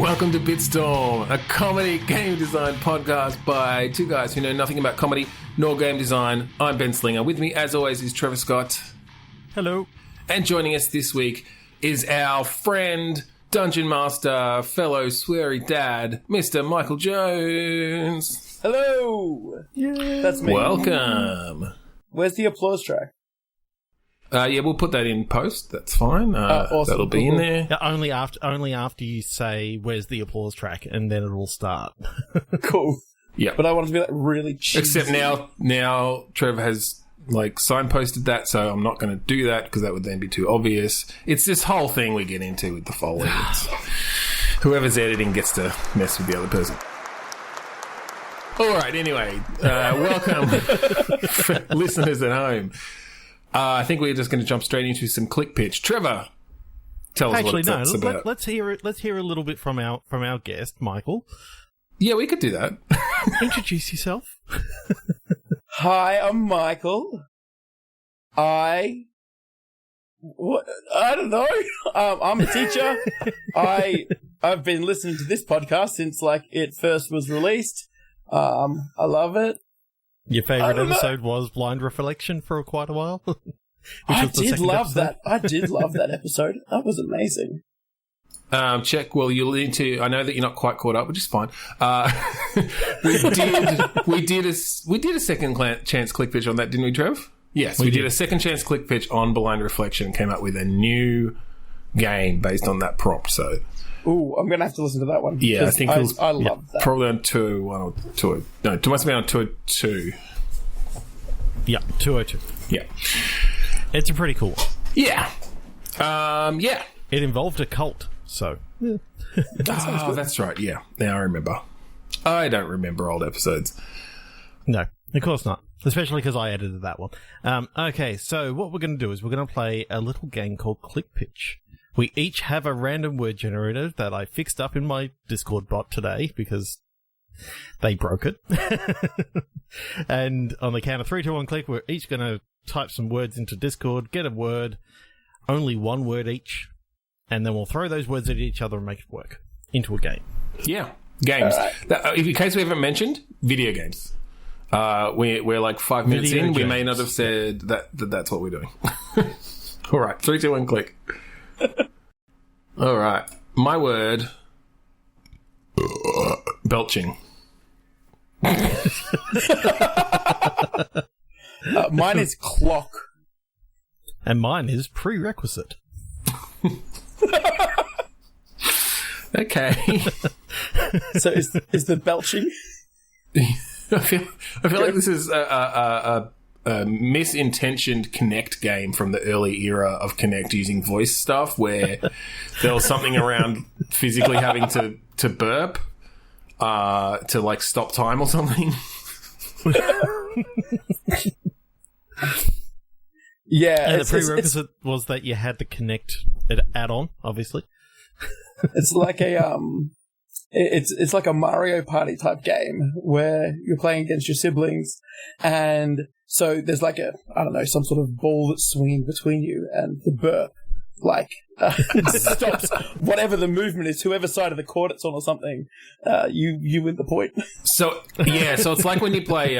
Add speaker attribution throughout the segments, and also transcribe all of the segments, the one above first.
Speaker 1: Welcome to Bitstorm, a comedy game design podcast by two guys who know nothing about comedy nor game design. I'm Ben Slinger. With me, as always, is Trevor Scott.
Speaker 2: Hello.
Speaker 1: And joining us this week is our friend, Dungeon Master, fellow sweary dad, Mr. Michael Jones.
Speaker 3: Hello!
Speaker 2: Yeah.
Speaker 3: That's me.
Speaker 1: Welcome.
Speaker 3: Where's the applause track?
Speaker 1: Yeah, we'll put that in post. That's fine.
Speaker 3: Awesome.
Speaker 1: That'll be in there.
Speaker 2: Yeah, only after you say, "Where's the applause track?" and then it'll start.
Speaker 3: Cool.
Speaker 1: Yeah.
Speaker 3: But I want it to be like really cheesy.
Speaker 1: Except now Trevor has signposted that, so I'm not going to do that because that would then be too obvious. It's this whole thing we get into with the following. Whoever's editing gets to mess with the other person. All right, anyway, welcome, listeners at home. I think we're just going to jump straight into some click pitch. Trevor, tell us what that's about.
Speaker 2: Let's hear it. Let's hear a little bit from our guest, Michael.
Speaker 1: Yeah, we could do that.
Speaker 2: Introduce yourself.
Speaker 3: Hi, I'm Michael. I don't know. I'm a teacher. I've been listening to this podcast since it first was released. I love it.
Speaker 2: Your favourite episode was Blind Reflection for quite a while.
Speaker 3: I did love that episode. That was amazing.
Speaker 1: Check. Well, you'll need to. I know that you're not quite caught up, which is fine. We did a second chance click pitch on that, didn't we, Trev? Yes, we did a second chance click pitch on Blind Reflection. Came up with a new game based on that prompt. So,
Speaker 3: I'm gonna have to listen to that one.
Speaker 1: Yeah, I think
Speaker 3: I love that.
Speaker 1: Probably on 201 or 2. No, it must be on 202.
Speaker 2: Yeah, 202.
Speaker 1: Yeah,
Speaker 2: it's a pretty cool one.
Speaker 1: Yeah, yeah.
Speaker 2: It involved a cult, so. Yeah.
Speaker 1: That's right. Yeah, now I remember. I don't remember old episodes.
Speaker 2: No, of course not. Especially because I edited that one. Okay, so what we're going to do is we're going to play a little game called Click Pitch. We each have a random word generator that I fixed up in my Discord bot today because they broke it. And on the count of 3, 2, 1, click, we're each going to type some words into Discord, get a word, only one word each, and then we'll throw those words at each other and make it work into a game.
Speaker 1: Yeah, games. In case we haven't mentioned, video games. We're like 5 minutes
Speaker 2: Video
Speaker 1: in.
Speaker 2: games.
Speaker 1: We may not have said that's what we're doing. All right, 3, 2, 1, click. All right, my word, belching.
Speaker 3: Mine is clock.
Speaker 2: And mine is prerequisite.
Speaker 1: Okay.
Speaker 3: So is the belching?
Speaker 1: I feel like this is a misintentioned Connect game from the early era of Connect using voice stuff, where there was something around physically having to burp to stop time or something.
Speaker 3: Yeah,
Speaker 2: And the prerequisite was that you had to connect it add-on, obviously.
Speaker 3: it's like a it's like a Mario Party type game where you're playing against your siblings, and so there's some sort of ball that's swinging between you, and the burp stops whatever the movement is, whoever side of the court it's on or something. You win the point.
Speaker 1: So it's like when you play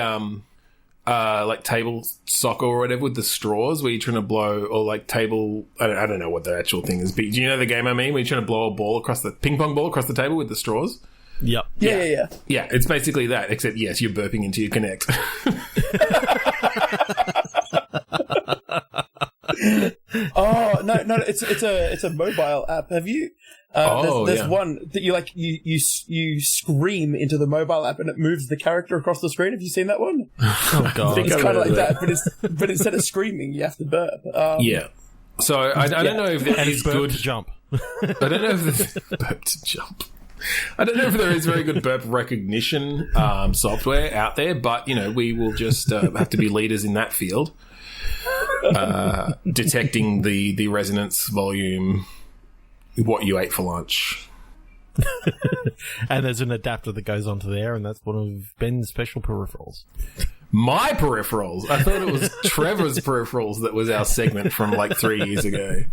Speaker 1: table soccer or whatever with the straws, where you're trying to blow, or table. I don't know what the actual thing is, but do you know the game I mean? Where you're trying to blow a ball across the ping pong ball across the table with the straws.
Speaker 2: Yep.
Speaker 3: Yeah.
Speaker 1: Yeah, it's basically that, except yes, you're burping into your Connect.
Speaker 3: Oh no! It's a mobile app. Have you? There's one that you scream into the mobile app and it moves the character across the screen. Have you seen that one?
Speaker 2: Oh god,
Speaker 3: It's kind of like that, but instead of screaming, you have to burp.
Speaker 1: Yeah. So I don't know if there is
Speaker 2: burp
Speaker 1: good
Speaker 2: to jump.
Speaker 1: I don't know if there's burp to jump. I don't know if there is very good burp recognition software out there, but we will just have to be leaders in that field. Detecting the resonance volume, what you ate for lunch.
Speaker 2: And there's an adapter that goes onto there, and that's one of Ben's special peripherals.
Speaker 1: My peripherals? I thought it was Trevor's peripherals that was our segment from 3 years ago.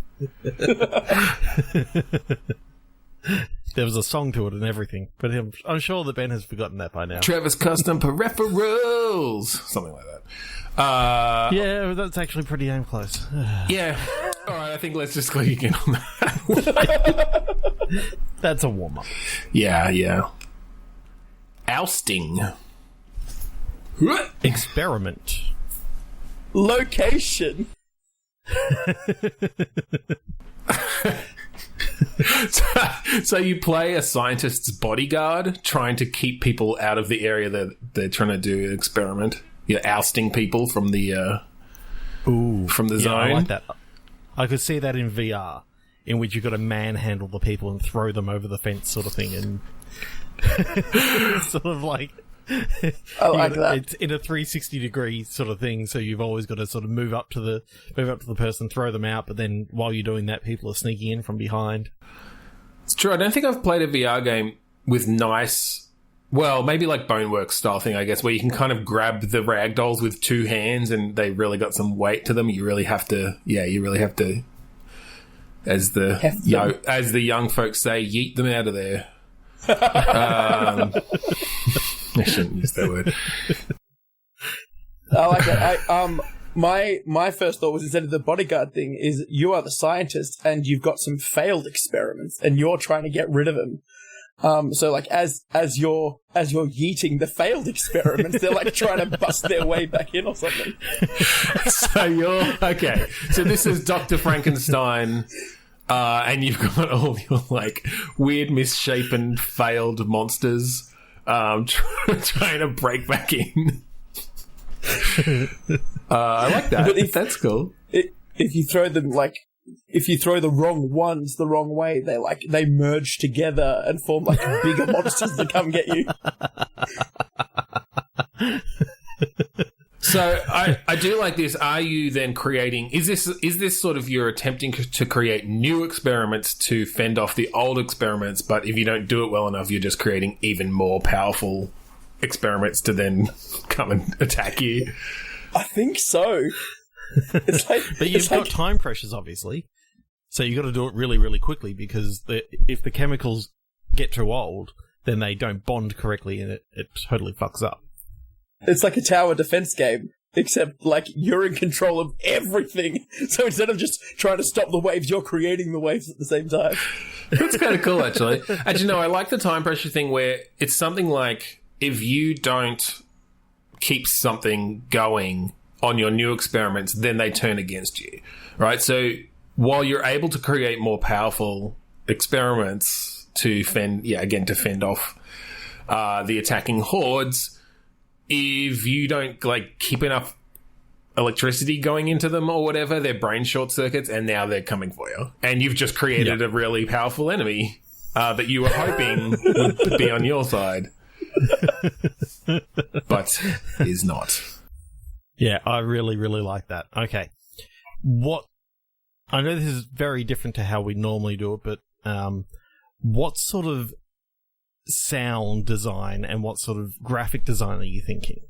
Speaker 2: There was a song to it and everything, but I'm sure that Ben has forgotten that by now.
Speaker 1: Trevor's custom peripherals, something like that.
Speaker 2: Yeah, that's actually pretty damn close.
Speaker 1: Yeah. All right, I think let's just click again on that.
Speaker 2: That's a warm-up.
Speaker 1: Yeah. Ousting.
Speaker 2: Experiment.
Speaker 3: Location.
Speaker 1: So you play a scientist's bodyguard trying to keep people out of the area that they're trying to do an experiment. You're ousting people from the zone.
Speaker 2: I like that. I could see that in VR, in which you've got to manhandle the people and throw them over the fence, sort of thing, and sort of like.
Speaker 3: I like that.
Speaker 2: It's in a 360-degree sort of thing, so you've always got to sort of move up to the person, throw them out, but then while you're doing that, people are sneaking in from behind.
Speaker 1: It's true. I don't think I've played a VR game with nice, well, maybe like Boneworks style thing, I guess, where you can kind of grab the ragdolls with two hands and they really got some weight to them. You really have to, as the young folks say, yeet them out of there. I shouldn't use that word.
Speaker 3: I like it. My first thought was, instead of the bodyguard thing, is you are the scientist and you've got some failed experiments and you're trying to get rid of them. So like as you're yeeting the failed experiments, they're like trying to bust their way back in or something.
Speaker 1: So you're okay. So this is Dr. Frankenstein. And you've got all your like weird, misshapen, failed monsters trying to break back in. I like that. But that's cool.
Speaker 3: If you throw them if you throw the wrong ones the wrong way, they merge together and form like bigger monsters that come get you.
Speaker 1: So I do like this. Are you then creating? Is this sort of you're attempting to create new experiments to fend off the old experiments? But if you don't do it well enough, you're just creating even more powerful experiments to then come and attack you.
Speaker 3: I think so. It's like,
Speaker 2: but you've got time pressures, obviously, so you got to do it really, really quickly because if the chemicals get too old, then they don't bond correctly, and it totally fucks up.
Speaker 3: It's like a tower defense game, except like you're in control of everything. So instead of just trying to stop the waves, you're creating the waves at the same time.
Speaker 1: That's kind of cool, actually. Actually, no, I like the time pressure thing where it's something like if you don't keep something going on your new experiments, then they turn against you, right? So while you're able to create more powerful experiments to fend off the attacking hordes, if you don't like keep enough electricity going into them or whatever, their brain short circuits and now they're coming for you. And you've just created a really powerful enemy that you were hoping would be on your side. But is not.
Speaker 2: Yeah, I really, really like that. Okay. I know this is very different to how we normally do it, but what sort of sound design and what sort of graphic design are you thinking?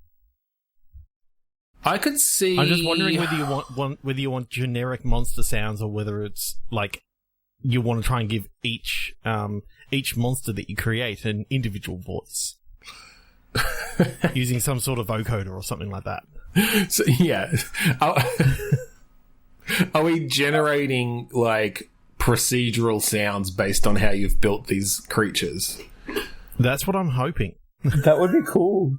Speaker 1: I could see.
Speaker 2: I'm just wondering whether you want generic monster sounds or whether it's like you want to try and give each monster that you create an individual voice using some sort of vocoder or something like that.
Speaker 1: So yeah, are we generating like procedural sounds based on how you've built these creatures?
Speaker 2: That's what I'm hoping.
Speaker 3: That would be cool.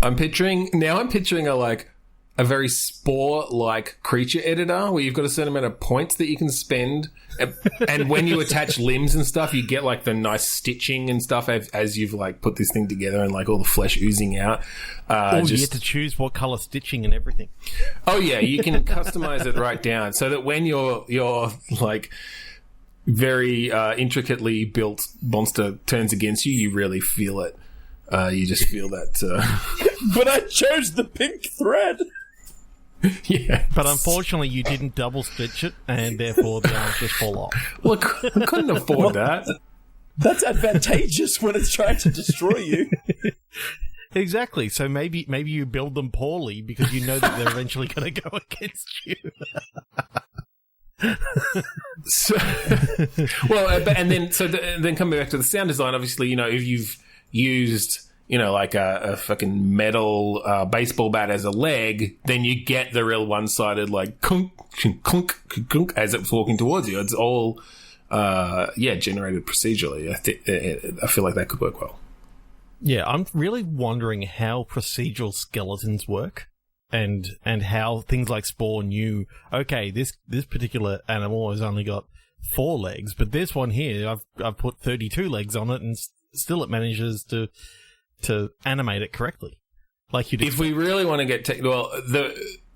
Speaker 1: I'm picturing a very Spore-like creature editor where you've got a certain amount of points that you can spend, and when you attach limbs and stuff, you get like the nice stitching and stuff as you've like put this thing together and like all the flesh oozing out.
Speaker 2: You get to choose what color stitching and everything.
Speaker 1: Oh yeah, you can customize it right down so that when you're like very intricately built monster turns against you, you really feel it. You just feel that.
Speaker 3: But I chose the pink thread.
Speaker 1: Yeah.
Speaker 2: But unfortunately, you didn't double stitch it, and therefore the arms just fall off.
Speaker 1: Look, I couldn't afford that.
Speaker 3: That's advantageous when it's trying to destroy you.
Speaker 2: Exactly. So maybe you build them poorly because you know that they're eventually going to go against you.
Speaker 1: So, then coming back to the sound design, obviously, if you've used, like a fucking metal baseball bat as a leg, then you get the real one-sided, like, clunk, clunk, clunk, as it's walking towards you. It's all, generated procedurally. I feel like that could work well.
Speaker 2: Yeah, I'm really wondering how procedural skeletons work. And how things like Spore knew, okay, this particular animal has only got 4 legs, but this one here, I've put 32 legs on it, and still it manages to animate it correctly, like you did.
Speaker 1: If we really want to get technical,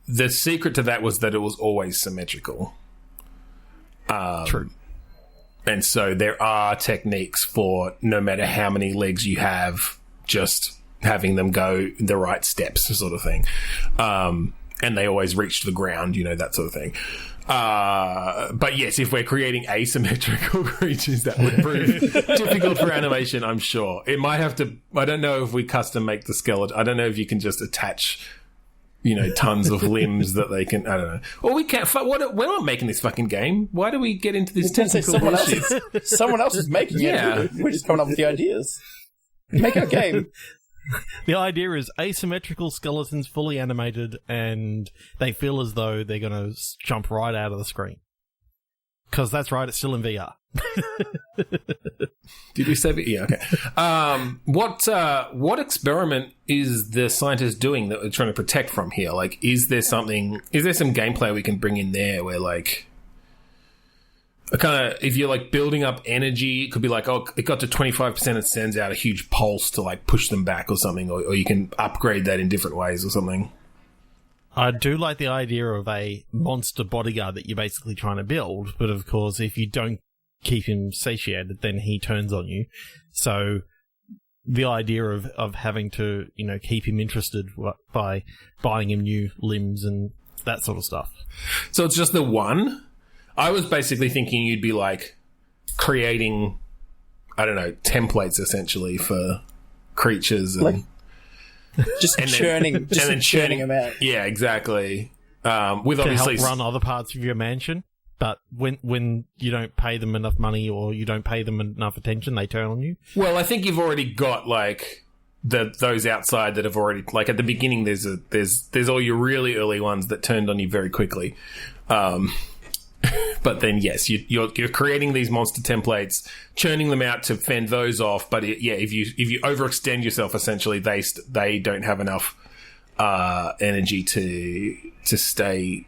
Speaker 1: the secret to that was that it was always symmetrical.
Speaker 2: True.
Speaker 1: And so there are techniques for no matter how many legs you have, just having them go the right steps, sort of thing. And they always reach the ground, that sort of thing. But yes, if we're creating asymmetrical creatures, that would prove difficult for animation, I'm sure. It might have to... I don't know if we custom make the skeleton. I don't know if you can just attach, tons of limbs that they can... I don't know. Or we can't... We're not making this fucking game. Why do we get into this technical bullshit?
Speaker 3: Someone else is making it. We're just coming up with the ideas. Make our game.
Speaker 2: The idea is asymmetrical skeletons, fully animated, and they feel as though they're going to jump right out of the screen. Because that's right, it's still in VR.
Speaker 1: Did we say that? Yeah, okay. What experiment is the scientist doing that we're trying to protect from here? Like, is there some gameplay we can bring in there where, like... if you're like building up energy, it could be like, it got to 25%, it sends out a huge pulse to like push them back or something, or you can upgrade that in different ways or something.
Speaker 2: I do like the idea of a monster bodyguard that you're basically trying to build, but of course, if you don't keep him satiated, then he turns on you. So the idea of having to, keep him interested by buying him new limbs and that sort of stuff.
Speaker 1: So it's just the one? I was basically thinking you'd be like creating, I don't know, templates essentially for creatures and
Speaker 3: churning them out.
Speaker 1: Yeah, exactly. With obviously
Speaker 2: help run other parts of your mansion, but when you don't pay them enough money or you don't pay them enough attention, they turn on you.
Speaker 1: Well, I think you've already got like those outside that have already, like at the beginning, there's all your really early ones that turned on you very quickly. But then, yes, you're creating these monster templates, churning them out to fend those off. But if you overextend yourself, essentially, they don't have enough energy to stay,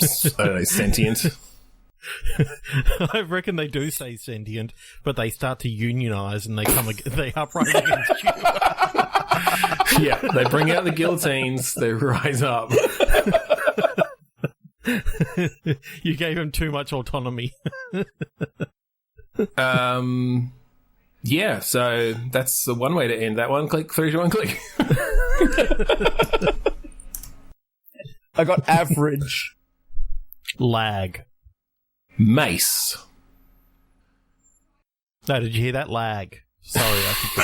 Speaker 1: I don't know, sentient.
Speaker 2: I reckon they do stay sentient, but they start to unionize and they upright against you.
Speaker 1: Yeah, they bring out the guillotines, they rise up.
Speaker 2: You gave him too much autonomy.
Speaker 1: Yeah, so that's the one way to end that one. Click 3 to 1 click.
Speaker 3: I got average.
Speaker 2: Lag.
Speaker 1: Mace.
Speaker 2: No, did you hear that? Lag. Sorry, I think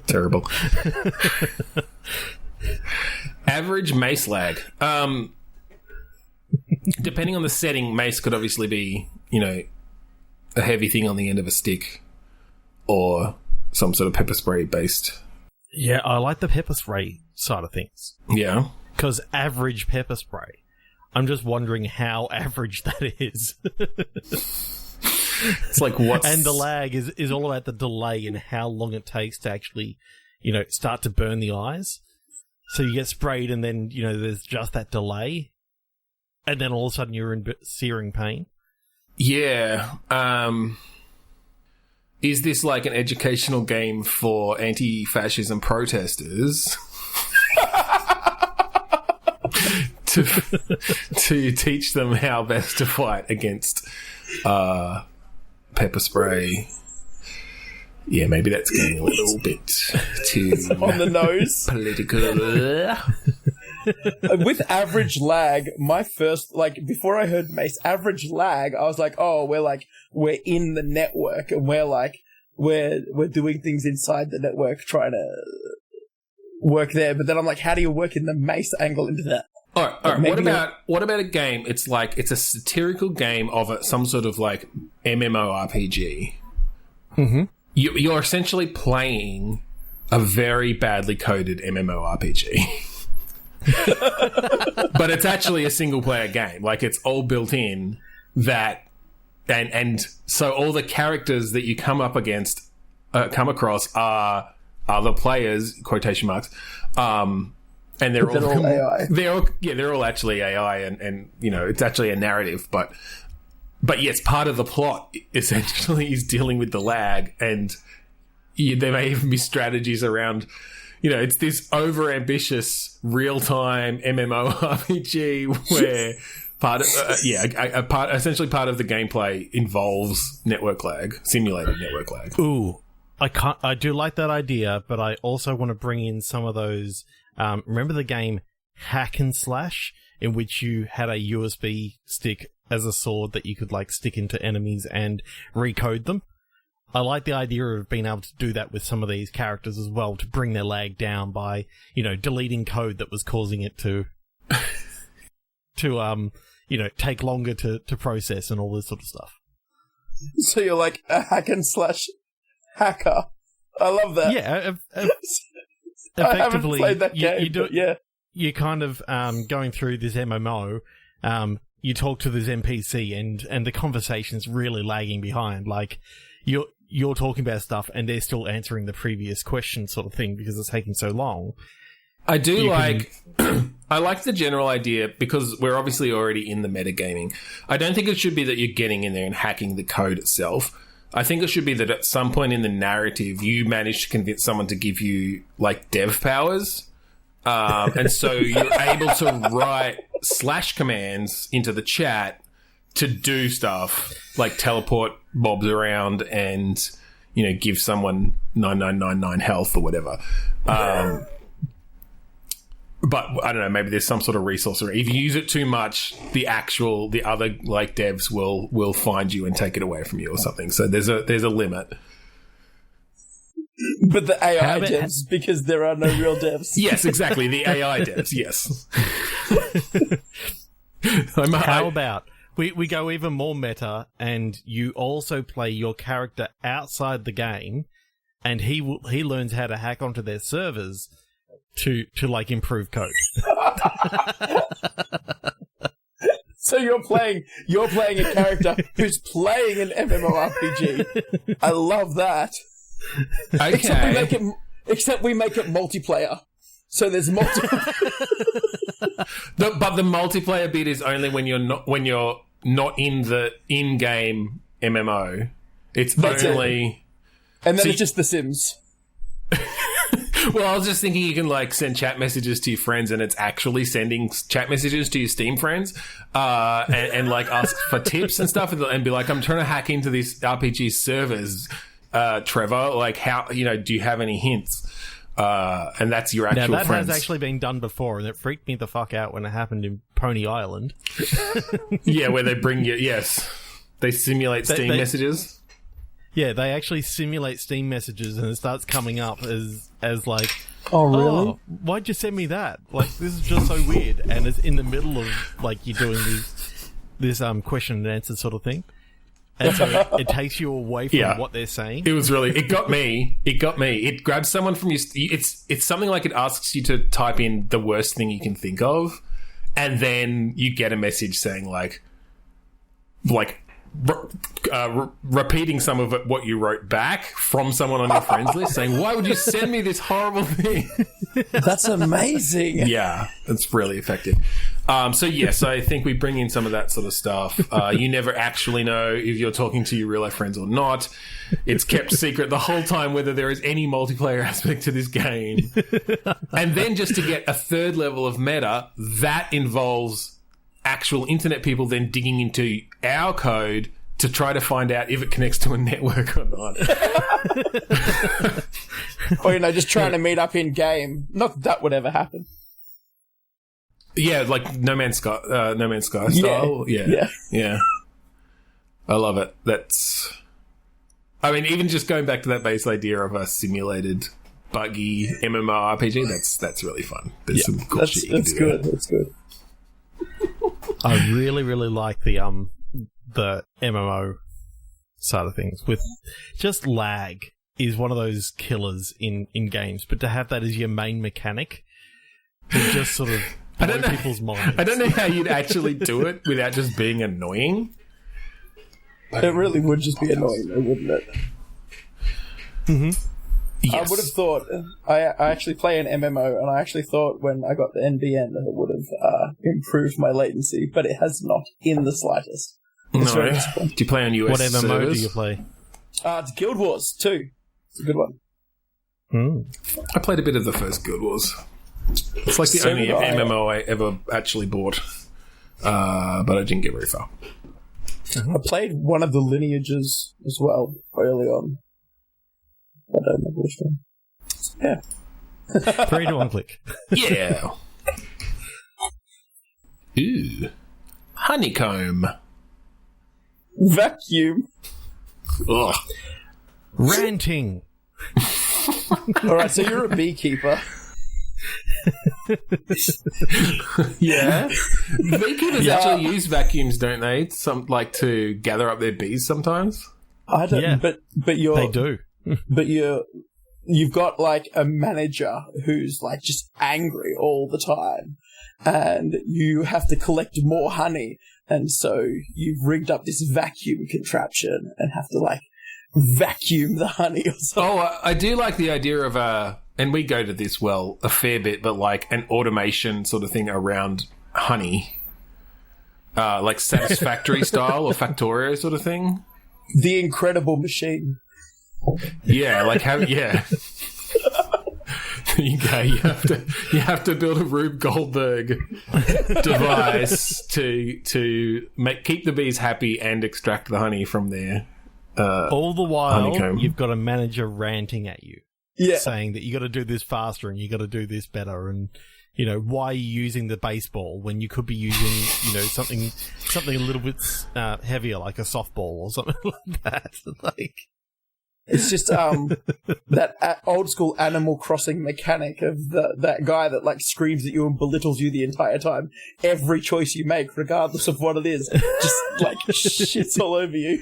Speaker 1: Terrible. Average mace lag. Depending on the setting, mace could obviously be, a heavy thing on the end of a stick or some sort of pepper spray based.
Speaker 2: Yeah, I like the pepper spray side of things.
Speaker 1: Yeah.
Speaker 2: Because average pepper spray. I'm just wondering how average that is.
Speaker 1: It's like what?
Speaker 2: And the lag is all about the delay and how long it takes to actually, start to burn the eyes. So you get sprayed and then, there's just that delay. And then all of a sudden you're in searing pain.
Speaker 1: Yeah. Is this like an educational game for anti-fascism protesters? to teach them how best to fight against pepper spray. Yeah, maybe that's getting a little bit too
Speaker 3: on the nose.
Speaker 1: Political.
Speaker 3: With average lag, my first, before I heard Mace, average lag, I was like, oh, we're in the network and we're doing things inside the network trying to work there. But then I'm like, how do you work in the Mace angle into that?
Speaker 1: All right. What about a game? It's a satirical game of some sort of like MMORPG.
Speaker 2: Mm-hmm.
Speaker 1: You're essentially playing a very badly coded MMORPG. But it's actually a single player game. Like, it's all built in that, and so all the characters that you come across are other players, quotation marks, and they're all
Speaker 3: AI.
Speaker 1: They're all actually AI, and it's actually a narrative, but yes, part of the plot essentially is dealing with the lag, and there may even be strategies around. It's this over-ambitious real-time MMORPG where essentially part of the gameplay involves network lag, simulated network lag.
Speaker 2: Ooh, I do like that idea, but I also want to bring in some of those. Remember the game Hack and Slash, in which you had a USB stick as a sword that you could like stick into enemies and recode them? I like the idea of being able to do that with some of these characters as well, to bring their lag down by, deleting code that was causing it to take longer to process and all this sort of stuff.
Speaker 3: So you're like a hack and slash hacker. I love that.
Speaker 2: Yeah, effectively,
Speaker 3: I haven't played that game, yeah.
Speaker 2: You're kind of going through this MMO. You talk to this NPC, and the conversation's really lagging behind. Like, you're talking about stuff, and they're still answering the previous question, sort of thing, because it's taking so long.
Speaker 1: I do I like the general idea, because we're obviously already in the metagaming. I don't think it should be that you're getting in there and hacking the code itself. I think it should be that at some point in the narrative, you manage to convince someone to give you, like, dev powers. And so you're able to write slash commands into the chat to do stuff like teleport mobs around and, give someone 9999 health or whatever. But I don't know, maybe there's some sort of resource, or if you use it too much, the other like devs will find you and take it away from you or something. So there's a limit.
Speaker 3: But the AI devs, because there are no real devs.
Speaker 1: Yes, exactly. The AI devs, yes.
Speaker 2: How about we go even more meta, and you also play your character outside the game, and he learns how to hack onto their servers to like improve code.
Speaker 3: So you're playing a character who's playing an MMORPG. I love that.
Speaker 1: Okay.
Speaker 3: Except we make it multiplayer. So there's multiple.
Speaker 1: But the multiplayer bit is only when you're not in the in-game MMO. That's only.
Speaker 3: And then it's just The Sims.
Speaker 1: Well, I was just thinking you can like send chat messages to your friends, and it's actually sending chat messages to your Steam friends, and like ask for tips and stuff, and be like, I'm trying to hack into these RPG servers, Trevor. Like, how do you have any hints? And that's your actual
Speaker 2: friends. Now, that has actually been done before, and it freaked me the fuck out when it happened in Pony Island.
Speaker 1: Yeah, where they bring you. Yes, they simulate Steam messages.
Speaker 2: Yeah, they actually simulate Steam messages, and it starts coming up as like,
Speaker 3: oh, really?
Speaker 2: Oh, why'd you send me that? Like, this is just so weird. And it's in the middle of, like, you're doing this question and answer sort of thing. And so it takes you away from what they're saying.
Speaker 1: It was really, it got me. It grabs someone from you. It's something like it asks you to type in the worst thing you can think of, and then you get a message saying like, repeating some of what you wrote back from someone on your friends list, saying, why would you send me this horrible thing?
Speaker 3: That's amazing.
Speaker 1: Yeah, it's really effective. So yes, I think we bring in some of that sort of stuff. You never actually know if you're talking to your real life friends or not. It's kept secret the whole time whether there is any multiplayer aspect to this game. And then just to get a third level of meta, that involves actual internet people then digging into our code to try to find out if it connects to a network or not.
Speaker 3: Or, just trying to meet up in game. Not that would ever happen.
Speaker 1: Yeah, like No Man's Sky style. Yeah. I love it. Even just going back to that base idea of a simulated buggy MMORPG, that's really fun. There's some cool shit you can do.
Speaker 3: That's good.
Speaker 2: I really, really like the MMO side of things. With just lag is one of those killers in games, but to have that as your main mechanic will just sort of blow people's minds.
Speaker 1: I don't know how you'd actually do it without just being annoying.
Speaker 3: It really would just be annoying, though, wouldn't it?
Speaker 2: Mm-hmm.
Speaker 1: Yes.
Speaker 3: I would have thought, I actually play an MMO, and I actually thought when I got the NBN that it would have improved my latency, but it has not in the slightest. It's
Speaker 1: No. Do you play on US
Speaker 2: What MMO
Speaker 1: servers?
Speaker 2: do you play?
Speaker 3: It's Guild Wars 2. It's a good one.
Speaker 1: I played a bit of the first Guild Wars. It's like the
Speaker 3: So
Speaker 1: only
Speaker 3: did I.
Speaker 1: MMO I ever actually bought, but I didn't get very far.
Speaker 3: I played one of the lineages as well early on. I don't remember which one. Yeah.
Speaker 2: 3 to 1 click.
Speaker 1: Yeah. Ooh. Honeycomb.
Speaker 3: Vacuum.
Speaker 1: Ugh.
Speaker 2: Ranting.
Speaker 3: Alright, so you're a beekeeper.
Speaker 1: Yeah. Beekeepers actually use vacuums, don't they? To gather up their bees sometimes.
Speaker 3: I don't.
Speaker 2: Yeah.
Speaker 3: But you're.
Speaker 2: They do.
Speaker 3: But you've got like a manager who's like just angry all the time, and you have to collect more honey, and so you've rigged up this vacuum contraption and have to like vacuum the honey or something.
Speaker 1: Oh, I do like the idea of and we go to this a fair bit, but like an automation sort of thing around honey, like Satisfactory style or Factorio sort of thing.
Speaker 3: The Incredible Machine.
Speaker 1: Yeah, like there you go. You have to build a Rube Goldberg device to keep the bees happy and extract the honey from there.
Speaker 2: All the while,
Speaker 1: honeycomb.
Speaker 2: you've got a manager ranting at you, saying that you got to do this faster and you got to do this better, and why are you using the baseball when you could be using something a little bit heavier, like a softball or something like that. Like,
Speaker 3: it's just that old school Animal Crossing mechanic of that guy that like screams at you and belittles you the entire time. Every choice you make, regardless of what it is, just like shits all over you.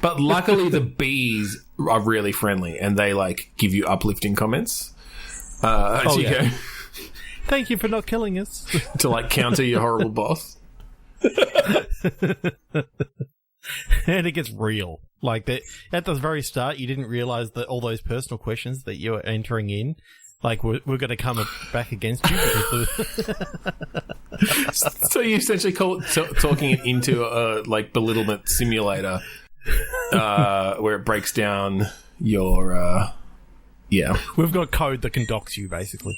Speaker 1: But luckily, the bees are really friendly and they like give you uplifting comments as you go
Speaker 2: Thank you for not killing us.
Speaker 1: to like counter your horrible boss.
Speaker 2: And it gets real. Like that at the very start, you didn't realize that all those personal questions that you were entering in, like we're going to come back against you.
Speaker 1: So you essentially talking it into a like belittlement simulator, where it breaks down your
Speaker 2: We've got code that can dox you, basically.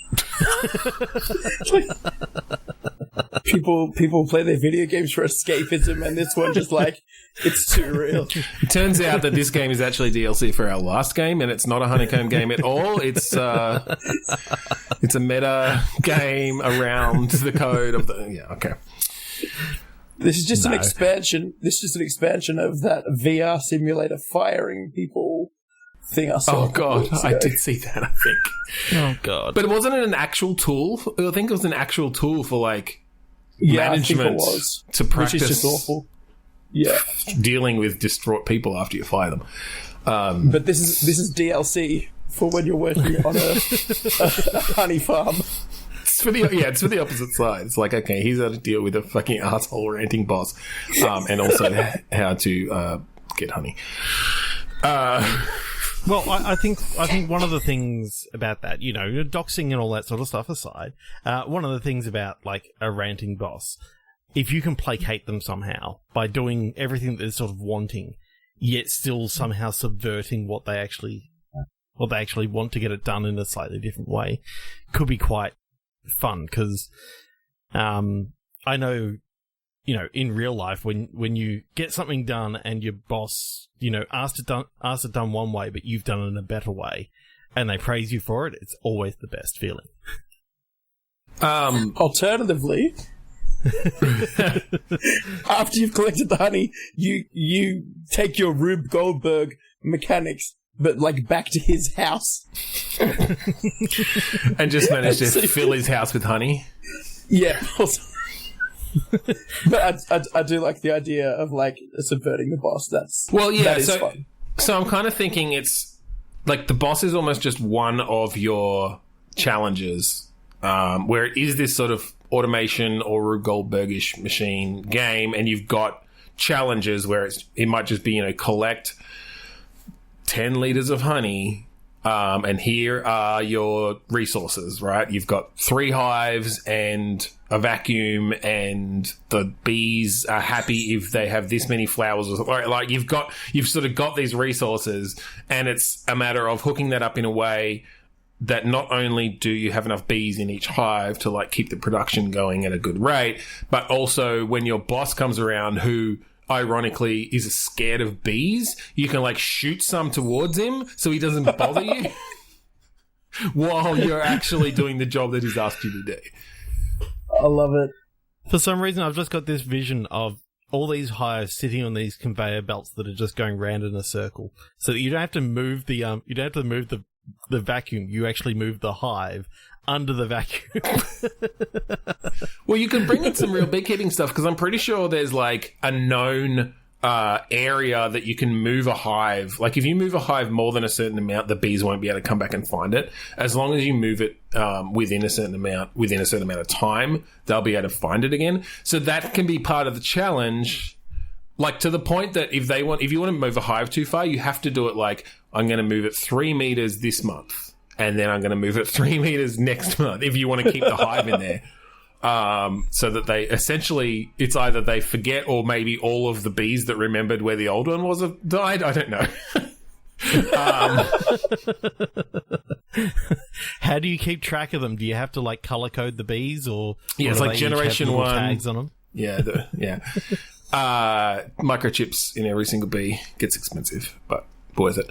Speaker 3: People play their video games for escapism, and this one just like, it's too real.
Speaker 1: It turns out that this game is actually DLC for our last game, and it's not a honeycomb game at all. It's a meta game around the code of the. Yeah, okay.
Speaker 3: This is just an expansion. This is just an expansion of that VR simulator firing people thing I saw.
Speaker 1: Oh god, I did see that. I think.
Speaker 2: Oh god!
Speaker 1: But wasn't it an actual tool? I think it was an actual tool for like management
Speaker 3: I think it was,
Speaker 1: to practice.
Speaker 3: Which is just awful. Yeah,
Speaker 1: dealing with distraught people after you fire them.
Speaker 3: But this is DLC for when you're working on a honey farm.
Speaker 1: It's for the opposite side. It's like, okay, here's how to deal with a fucking asshole ranting boss, and also how to get honey.
Speaker 2: Well, I think one of the things about that, doxing and all that sort of stuff aside, one of the things about like a ranting boss, if you can placate them somehow by doing everything that they're sort of wanting, yet still somehow subverting what they actually want to get it done in a slightly different way, could be quite fun. Because I know, in real life, when you get something done and your boss, asked it done one way, but you've done it in a better way, and they praise you for it, it's always the best feeling.
Speaker 3: Alternatively, after you've collected the honey, you take your Rube Goldberg mechanics, but like back to his house.
Speaker 1: And just managed to fill his house with honey.
Speaker 3: Yeah. But I do like the idea of like subverting the boss. That is fun.
Speaker 1: So I'm kind of thinking it's like the boss is almost just one of your challenges, where it is this sort of automation or Rube Goldbergish machine game, and you've got challenges where it might just be, collect 10 liters of honey, and here are your resources, right? You've got 3 hives and a vacuum, and the bees are happy if they have this many flowers, or like you've sort of got these resources, and it's a matter of hooking that up in a way that not only do you have enough bees in each hive to like keep the production going at a good rate, but also when your boss comes around, who ironically is scared of bees, you can like shoot some towards him so he doesn't bother you while you're actually doing the job that he's asked you to do.
Speaker 3: I love it.
Speaker 2: For some reason, I've just got this vision of all these hives sitting on these conveyor belts that are just going round in a circle, so that you don't have to move the vacuum. You actually move the hive under the vacuum.
Speaker 1: Well, you can bring in some real beekeeping stuff, because I'm pretty sure there's like a known area that you can move a hive. Like if you move a hive more than a certain amount, the bees won't be able to come back and find it. As long as you move it within a certain amount of time, they'll be able to find it again. So that can be part of the challenge. Like to the point that if you want to move a hive too far, you have to do it like, I'm going to move it 3 meters this month, and then I'm going to move it 3 meters next month if you want to keep the hive in there. So that they essentially, it's either they forget, or maybe all of the bees that remembered where the old one was have died. I don't know.
Speaker 2: How do you keep track of them? Do you have to like color code the bees, or
Speaker 1: it's like generation 1
Speaker 2: tags on them?
Speaker 1: Yeah. Microchips in every single bee gets expensive, but worth it.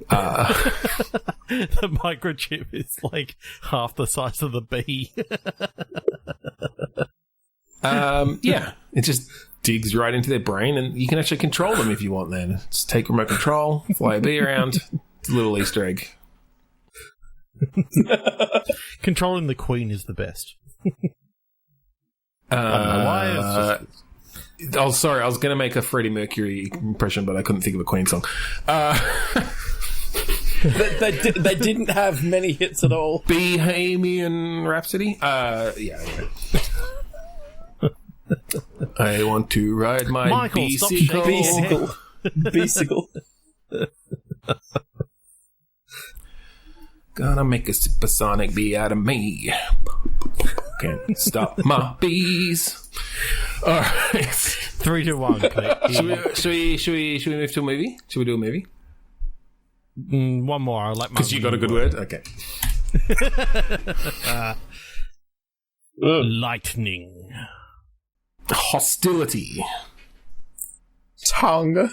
Speaker 2: The microchip is like half the size of the bee.
Speaker 1: It just digs right into their brain, and you can actually control them if you want. Then just take remote control, fly a bee around. It's a little Easter egg.
Speaker 2: Controlling the queen is the best. I don't know why.
Speaker 1: Oh, sorry, I was going to make a Freddie Mercury impression, but I couldn't think of a Queen song.
Speaker 3: They didn't have many hits at all.
Speaker 1: Bohemian Rhapsody? Anyway. I want to ride my
Speaker 2: Michael,
Speaker 1: bicycle.
Speaker 3: Bicycle.
Speaker 1: Gonna make a supersonic bee out of me. Can't stop my bees. All right.
Speaker 2: 3 to 1.
Speaker 1: Should we move to a movie? Should we do a movie?
Speaker 2: One more. I like my.
Speaker 1: Because you got a good word. Okay.
Speaker 2: Lightning.
Speaker 1: Hostility.
Speaker 3: Tongue.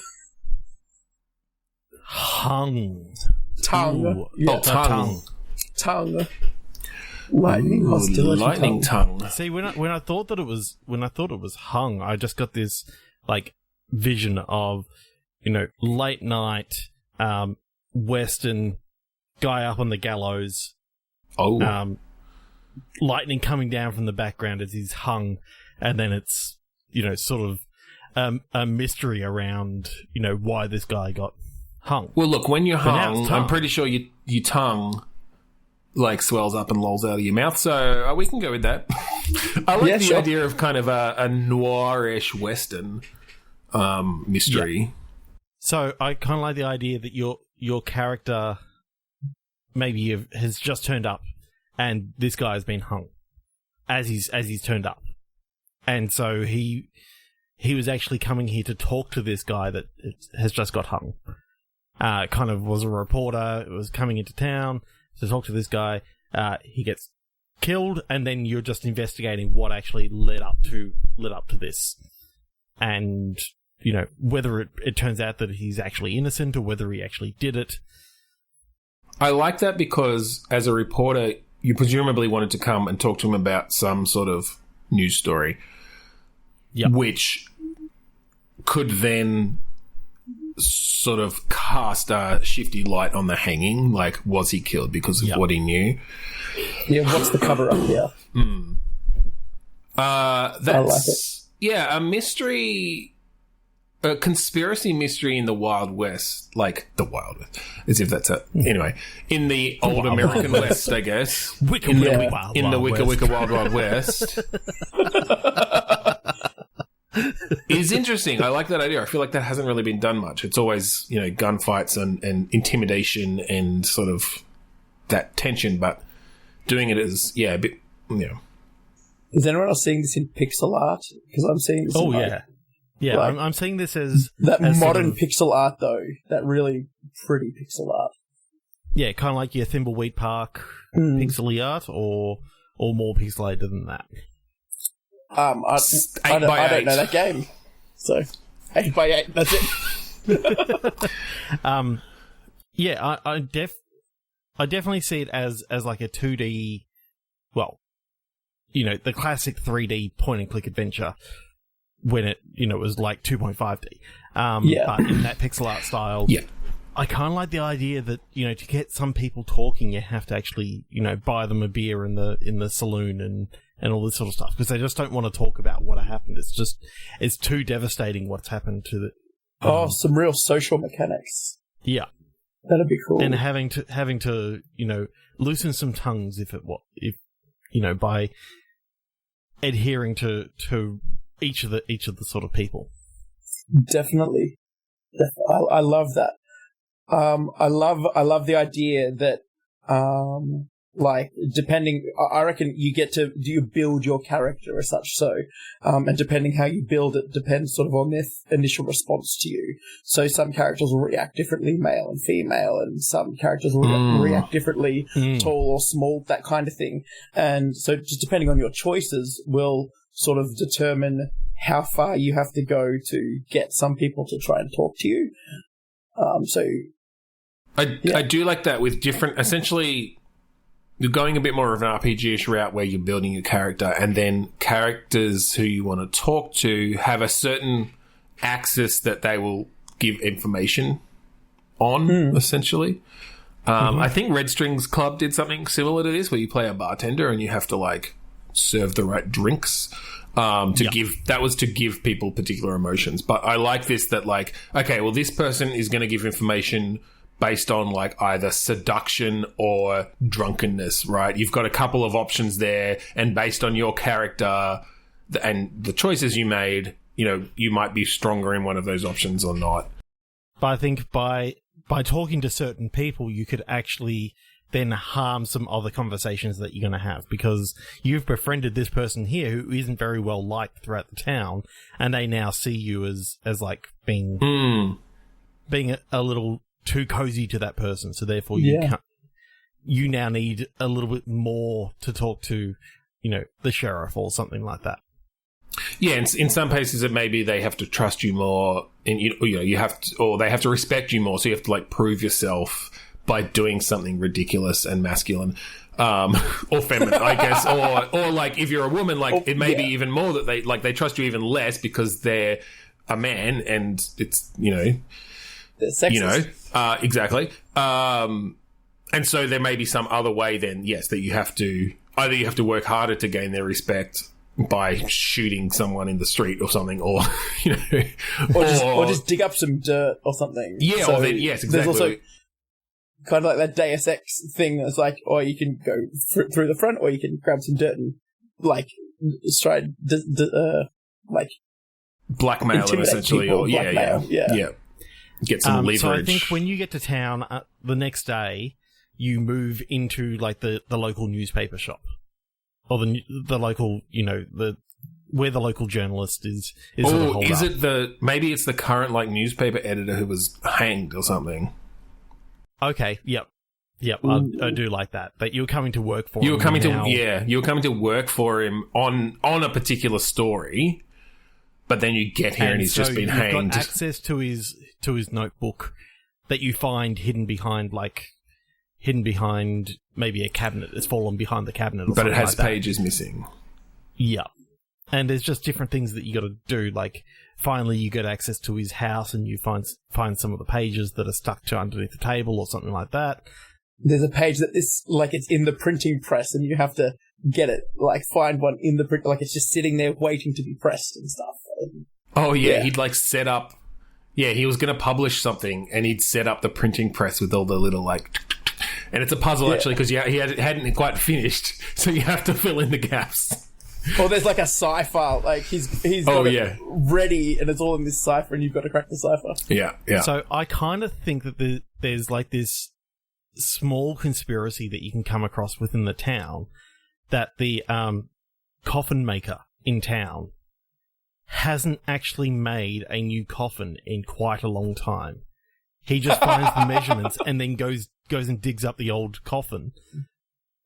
Speaker 2: Hung.
Speaker 3: Tongue.
Speaker 2: Ooh.
Speaker 3: Yeah.
Speaker 1: Oh, tongue.
Speaker 3: Tongue. Lightning. Hostility.
Speaker 1: Lightning tongue.
Speaker 2: See, when I thought that it was hung, I just got this like vision of, late night, Western guy up on the gallows.
Speaker 1: Oh.
Speaker 2: Lightning coming down from the background as he's hung, and then it's sort of a mystery around why this guy got hung.
Speaker 1: Well, look, when you're hung,
Speaker 2: tongue.
Speaker 1: I'm pretty sure your tongue like swells up and lolls out of your mouth, so we can go with that. I like the idea of kind of a noirish Western mystery.
Speaker 2: Yeah. So I kind of like the idea that your character maybe has just turned up, and this guy has been hung as he's turned up, and so he was actually coming here to talk to this guy that has just got hung. Kind of was a reporter. Was coming into town to talk to this guy. He gets killed, and then you're just investigating what actually led up to this, and whether it turns out that he's actually innocent or whether he actually did it.
Speaker 1: I like that because as a reporter, you presumably wanted to come and talk to him about some sort of news story,
Speaker 2: yep.
Speaker 1: which could then sort of cast a shifty light on the hanging. Like, was he killed because of what he knew?
Speaker 3: Yeah, what's the cover up here?
Speaker 1: That's,
Speaker 3: I like it.
Speaker 1: Yeah, a mystery, a conspiracy mystery in the Wild West, like the Wild West, as if that's it. Anyway, in the old American West, I guess.
Speaker 2: Wicca,
Speaker 1: in
Speaker 2: Wild
Speaker 1: the Wicca Wild West. Is interesting. I like that idea. I feel like that hasn't really been done much. It's always, gunfights and intimidation and sort of that tension, but doing it as, a bit,
Speaker 3: Is anyone else seeing this in pixel art? Because I'm seeing this.
Speaker 2: Oh, yeah. Yeah,
Speaker 3: like,
Speaker 2: I'm seeing this as
Speaker 3: that
Speaker 2: as
Speaker 3: modern
Speaker 2: sort of,
Speaker 3: pixel art, though. That really pretty pixel art.
Speaker 2: Yeah, kind of like your Thimbleweed Park pixely art, or more pixelated than that.
Speaker 3: I don't know that game. So, 8x8, that's it.
Speaker 2: Yeah, I definitely see it as like a 2D, well, the classic 3D point and click adventure when it, was like 2.5D. But in that pixel art style, I kind of like the idea that, to get some people talking, you have to actually, buy them a beer in the saloon and all this sort of stuff, because they just don't want to talk about what happened. It's too devastating what's happened to the...
Speaker 3: some real social mechanics.
Speaker 2: Yeah.
Speaker 3: That'd be cool.
Speaker 2: And having to, loosen some tongues if by adhering to each of the sort of people.
Speaker 3: Definitely. I love that. I love the idea that, depending, I reckon you build your character as such, so, and depending how you build it depends sort of on their initial response to you. So some characters will react differently, male and female, and some characters will react differently, tall or small, that kind of thing. And so just depending on your choices will sort of determine how far you have to go to get some people to try and talk to you.
Speaker 1: I do like that with different, essentially, you're going a bit more of an RPG-ish route where you're building your character, and then characters who you want to talk to have a certain axis that they will give information on, essentially. I think Red Strings Club did something similar to this, where you play a bartender and you have to, serve the right drinks to give people particular emotions. But I like this that, okay, well, this person is going to give information based on either seduction or drunkenness, right? You've got a couple of options there, and based on your character and the choices you made, you might be stronger in one of those options or not.
Speaker 2: But I think by talking to certain people, you could actually then harm some other conversations that you're going to have, because you've befriended this person here who isn't very well liked throughout the town, and they now see you as being a little too cozy to that person, so therefore you now need a little bit more to talk to, the sheriff or something like that.
Speaker 1: Yeah, in some cases it maybe they have to trust you more, and you have to, or they have to respect you more, so you have to prove yourself by doing something ridiculous and masculine, or feminine, I guess, or if you're a woman, it may be even more that they trust you even less because they're a man, and it's sexist. Exactly. And so there may be some other way then, yes, that you have to work harder to gain their respect by shooting someone in the street or something, or
Speaker 3: or just dig up some dirt or something.
Speaker 1: Yeah,
Speaker 3: so
Speaker 1: yes, exactly.
Speaker 3: There's also kind of like that Deus Ex thing that's or you can go through the front, or you can grab some dirt and try
Speaker 1: blackmail them essentially,
Speaker 3: people,
Speaker 1: or yeah. Get some leverage.
Speaker 2: So I think when you get to town the next day, you move into the local newspaper shop, or the local, where the local journalist is.
Speaker 1: Or is it maybe it's the current newspaper editor who was hanged or something?
Speaker 2: Okay. Yep. I do like that. But you're coming to work for him.
Speaker 1: You were coming to work for him on a particular story, but then you get here and he's just been hanged.
Speaker 2: You've got access to his notebook that you find hidden behind maybe a cabinet that's fallen behind the cabinet, or
Speaker 1: but it has
Speaker 2: like
Speaker 1: pages missing.
Speaker 2: Yeah. there's just different things that you got to do. Like, finally, you get access to his house, and you find some of the pages that are stuck to underneath the table or something like that.
Speaker 3: There's a page that is like it's in the printing press, and you have to get it. Like, find one in the print, like it's just sitting there waiting to be pressed and stuff.
Speaker 1: Oh yeah, he'd like set up. Yeah, he was going to publish something, and he'd set up the printing press with all the little like. And it's a puzzle actually because he hadn't quite finished, so you have to fill in the gaps.
Speaker 3: Or there's like a cipher, like he's got it ready, and it's all in this cipher, and you've got to crack the cipher.
Speaker 1: Yeah.
Speaker 2: So I kind of think that there's like this small conspiracy that you can come across within the town that the coffin maker in town hasn't actually made a new coffin in quite a long time. He just finds the measurements and then goes and digs up the old coffin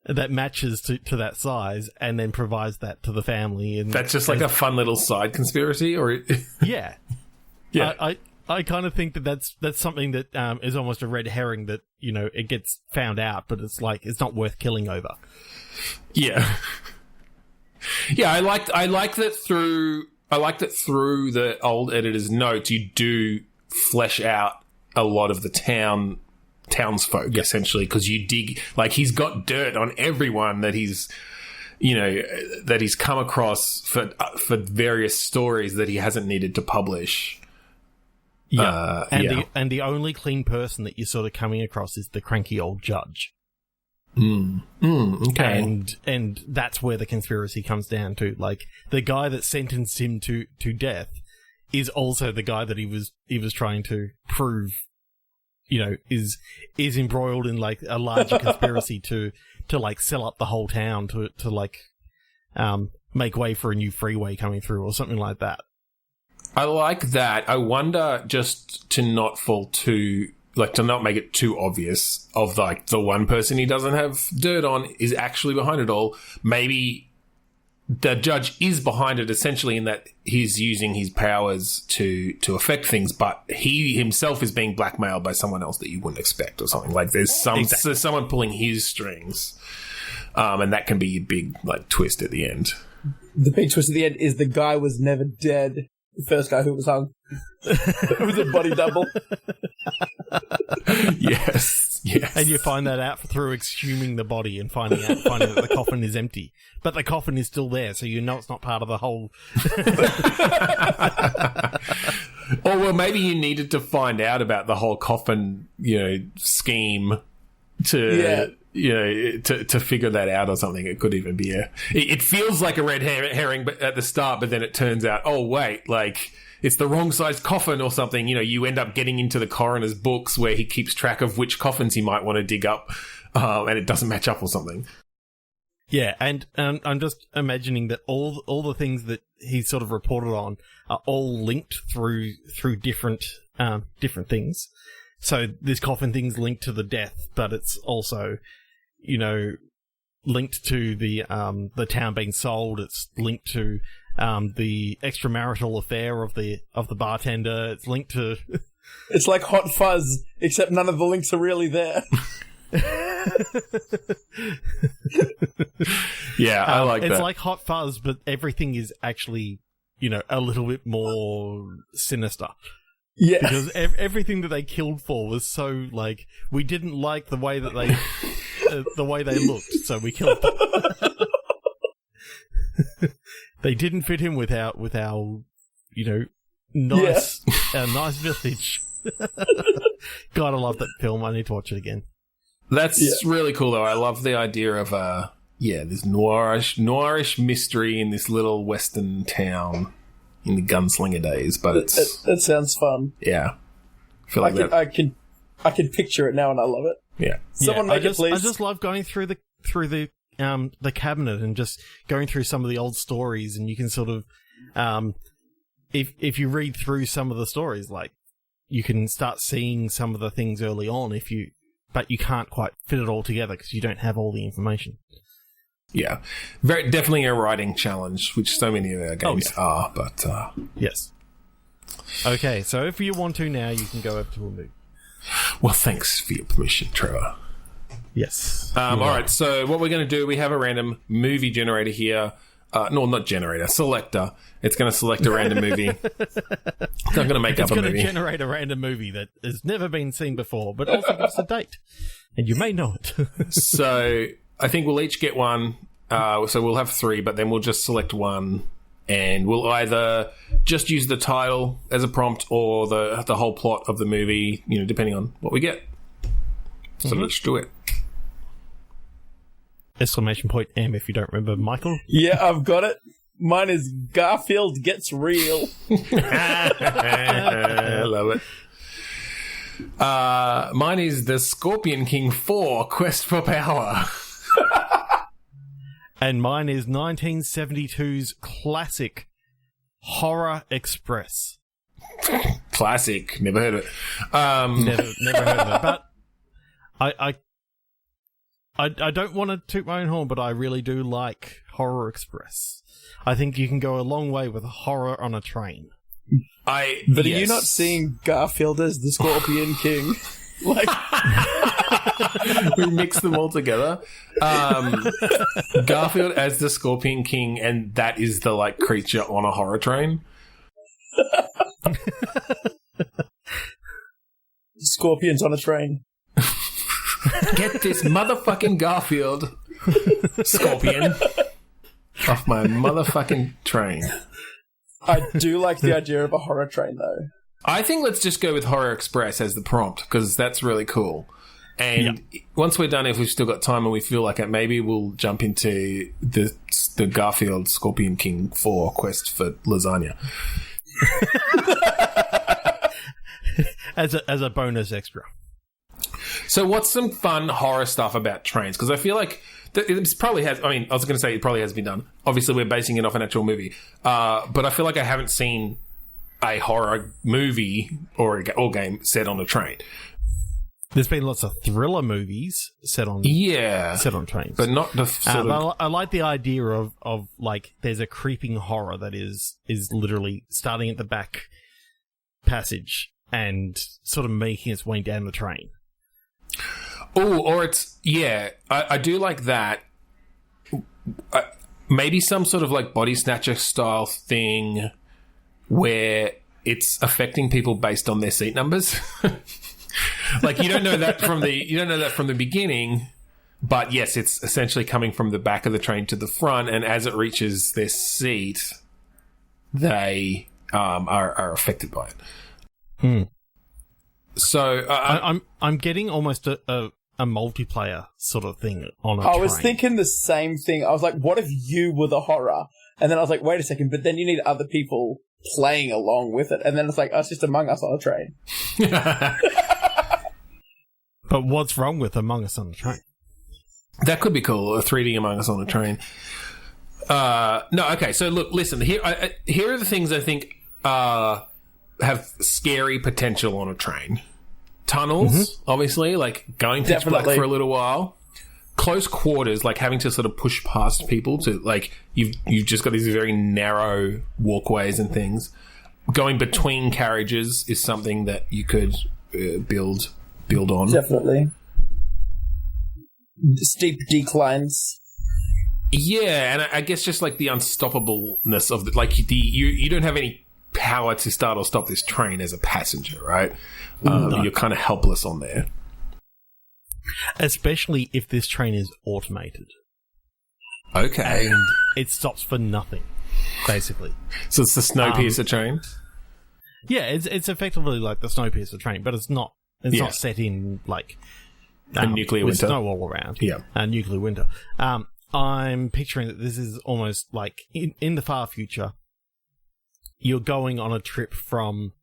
Speaker 2: that matches to that size, and then provides that to the family. And
Speaker 1: that's just like a fun little side conspiracy, or
Speaker 2: yeah. I kind of think that's something that is almost a red herring that, you know, it gets found out, but it's like it's not worth killing over.
Speaker 1: Yeah, yeah. I like that through the old editor's notes, you do flesh out a lot of the townsfolk, essentially, because you dig, like, he's got dirt on everyone that he's come across for various stories that he hasn't needed to publish.
Speaker 2: Yeah, and the only clean person that you're sort of coming across is the cranky old judge.
Speaker 1: Okay,
Speaker 2: and that's where the conspiracy comes down to. Like, the guy that sentenced him to death is also the guy that he was trying to prove, you know, is embroiled in like a larger conspiracy to like sell up the whole town to like make way for a new freeway coming through or something like that.
Speaker 1: I like that. I wonder, just to not fall too, like, to not make it too obvious of like the one person he doesn't have dirt on is actually behind it all. Maybe the judge is behind it, essentially, in that he's using his powers to affect things, but he himself is being blackmailed by someone else that you wouldn't expect, or something. Like, there's someone pulling his strings, and that can be a big like twist at the end.
Speaker 3: The big twist at the end is the guy was never dead. The first guy who was hung. It was a body double.
Speaker 1: Yes.
Speaker 2: And you find that out through exhuming the body and finding that the coffin is empty. But the coffin is still there, so you know it's not part of the whole...
Speaker 1: Or, well, maybe you needed to find out about the whole coffin, you know, scheme to figure that out or something. It could even be it feels like a red herring but at the start, but then it turns out, oh wait, like it's the wrong size coffin or something. You know, you end up getting into the coroner's books where he keeps track of which coffins he might want to dig up, and it doesn't match up or something.
Speaker 2: Yeah, and I'm just imagining that all the things that he sort of reported on are all linked through different things. So this coffin thing's linked to the death, but it's also, you know, linked to the town being sold. It's linked to the extramarital affair of the bartender. It's linked to.
Speaker 3: It's like Hot Fuzz, except none of the links are really there.
Speaker 1: Yeah, I like that.
Speaker 2: It's like Hot Fuzz, but everything is actually, you know, a little bit more sinister.
Speaker 3: Yeah,
Speaker 2: because everything that they killed for was so like, we didn't like the way that they looked, so we killed them. They didn't fit in with our you know, nice village. God, I love that film. I need to watch it again.
Speaker 1: That's really cool, though. I love the idea of this noirish mystery in this little western town in the gunslinger days. But
Speaker 3: it sounds fun.
Speaker 1: Yeah, I feel like
Speaker 3: I can picture it now, and I love it.
Speaker 1: Yeah,
Speaker 3: someone make it, please.
Speaker 2: I just love going through the cabinet and just going through some of the old stories, and you can sort of if you read through some of the stories, like, you can start seeing some of the things early on but you can't quite fit it all together because you don't have all the information.
Speaker 1: Yeah, definitely a writing challenge, which so many of our games are. But
Speaker 2: yes. Okay, so if you want to now, you can go over to remove.
Speaker 1: Well, thanks for your permission, Trevor.
Speaker 2: Yes.
Speaker 1: All right, so what we're going to do, we have a random movie generator here. no, not generator, selector. It's going to select a random movie. It's not going to make up a movie.
Speaker 2: It's going to generate a random movie that has never been seen before, but also gives a date. And you may know it.
Speaker 1: So I think we'll each get one. So we'll have 3, but then we'll just select one. And we'll either just use the title as a prompt or the whole plot of the movie, depending on what we get. So let's do it.
Speaker 2: Exclamation point M if you don't remember, Michael.
Speaker 3: Yeah, I've got it. Mine is Garfield Gets Real.
Speaker 1: I love it. Mine is The Scorpion King 4 Quest for Power.
Speaker 2: And mine is 1972's classic Horror Express.
Speaker 1: Classic. Never heard of it.
Speaker 2: Never heard of it. But I don't want to toot my own horn, but I really do like Horror Express. I think you can go a long way with horror on a train.
Speaker 3: But are you not seeing Garfield as the Scorpion King? Like,
Speaker 1: we mix them all together. Garfield as the Scorpion King, and that is the creature on a horror train.
Speaker 3: Scorpions on a train.
Speaker 1: Get this motherfucking Garfield Scorpion off my motherfucking train.
Speaker 3: I do like the idea of a horror train, though.
Speaker 1: I think let's just go with Horror Express as the prompt, because that's really cool. And once we're done, if we've still got time and we feel like it, maybe we'll jump into the Garfield Scorpion King 4 Quest for Lasagna.
Speaker 2: as a bonus extra.
Speaker 1: So what's some fun horror stuff about trains? Because I feel like this probably has... I mean, I was going to say it probably has been done. Obviously, we're basing it off an actual movie. But I feel like I haven't seen a horror movie or game set on a train.
Speaker 2: There's been lots of thriller movies set on trains,
Speaker 1: but not the sort
Speaker 2: of. I like the idea of there's a creeping horror that is literally starting at the back passage and sort of making its way down the train.
Speaker 1: Oh, or it's I do like that. Maybe some sort of body snatcher style thing where it's affecting people based on their seat numbers. You don't know that from the beginning, but yes, it's essentially coming from the back of the train to the front, and as it reaches their seat, they are affected by it. So
Speaker 2: I'm getting almost a multiplayer sort of thing on a train.
Speaker 3: I was thinking the same thing. I was like, what if you were the horror? And then I was like, wait a second, but then you need other people playing along with it. And then it's it's just Among Us on a train.
Speaker 2: But what's wrong with Among Us on a train?
Speaker 1: That could be cool, a 3D Among Us on a train. No, okay, so look, listen, here are the things I think have scary potential on a train. Tunnels, obviously, going pitch black for a little while. Close quarters, having to sort of push past people to, you've just got these very narrow walkways and things. Going between carriages is something that you could build on.
Speaker 3: Definitely. Steep declines.
Speaker 1: Yeah, and I guess just the unstoppableness of you don't have any power to start or stop this train as a passenger, right? No. You're kind of helpless on there.
Speaker 2: Especially if this train is automated.
Speaker 1: Okay.
Speaker 2: And it stops for nothing, basically.
Speaker 1: So it's the Snowpiercer train?
Speaker 2: Yeah, it's effectively like the Snowpiercer train, but it's not not set in
Speaker 1: a nuclear
Speaker 2: with
Speaker 1: winter.
Speaker 2: Snow all around.
Speaker 1: Yeah.
Speaker 2: Nuclear winter. I'm picturing that this is almost in the far future, you're going on a trip from...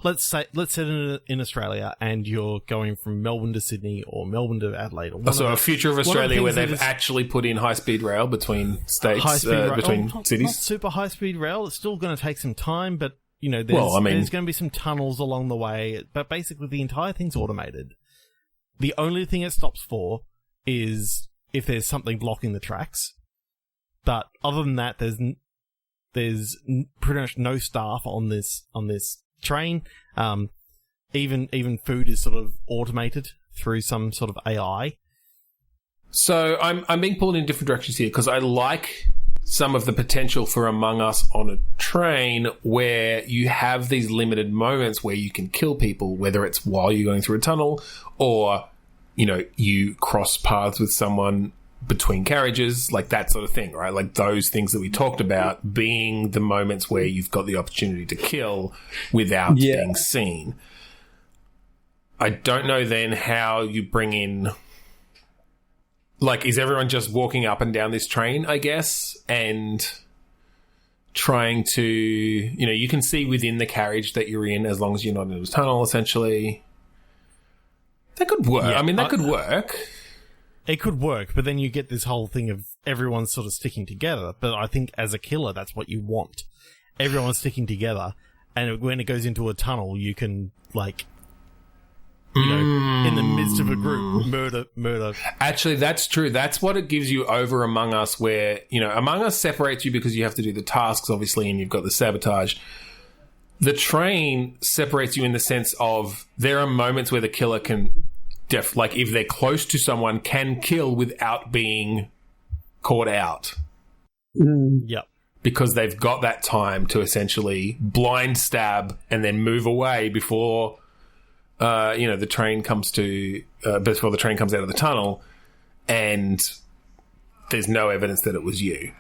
Speaker 2: Let's set it in Australia, and you're going from Melbourne to Sydney or Melbourne to Adelaide.
Speaker 1: So a future of Australia where they've actually put in high-speed rail between states, between cities?
Speaker 2: Not super high-speed rail. It's still going to take some time, but there's going to be some tunnels along the way. But basically, the entire thing's automated. The only thing it stops for is if there's something blocking the tracks. But other than that, there's pretty much no staff on this train. Even food is sort of automated through some sort of AI.
Speaker 1: So I'm being pulled in different directions here because I like some of the potential for Among Us on a train, where you have these limited moments where you can kill people, whether it's while you're going through a tunnel or, you cross paths with someone between carriages, like that sort of thing, right? Like those things that we talked about being the moments where you've got the opportunity to kill without being seen. I don't know then how you bring in... Like, is everyone just walking up and down this train, I guess, and trying to... you can see within the carriage that you're in as long as you're not in a tunnel, essentially. That could work.
Speaker 2: Yeah,
Speaker 1: that could work.
Speaker 2: It could work, but then you get this whole thing of everyone sort of sticking together. But I think as a killer, that's what you want. Everyone sticking together, and when it goes into a tunnel, you can, in the midst of a group, murder.
Speaker 1: Actually, that's true. That's what it gives you over Among Us, where, Among Us separates you because you have to do the tasks, obviously, and you've got the sabotage. The train separates you in the sense of there are moments where the killer can... if they're close to someone, can kill without being caught out.
Speaker 2: Yep.
Speaker 1: Because they've got that time to essentially blind stab and then move away before, the train comes to... before the train comes out of the tunnel, and there's no evidence that it was you.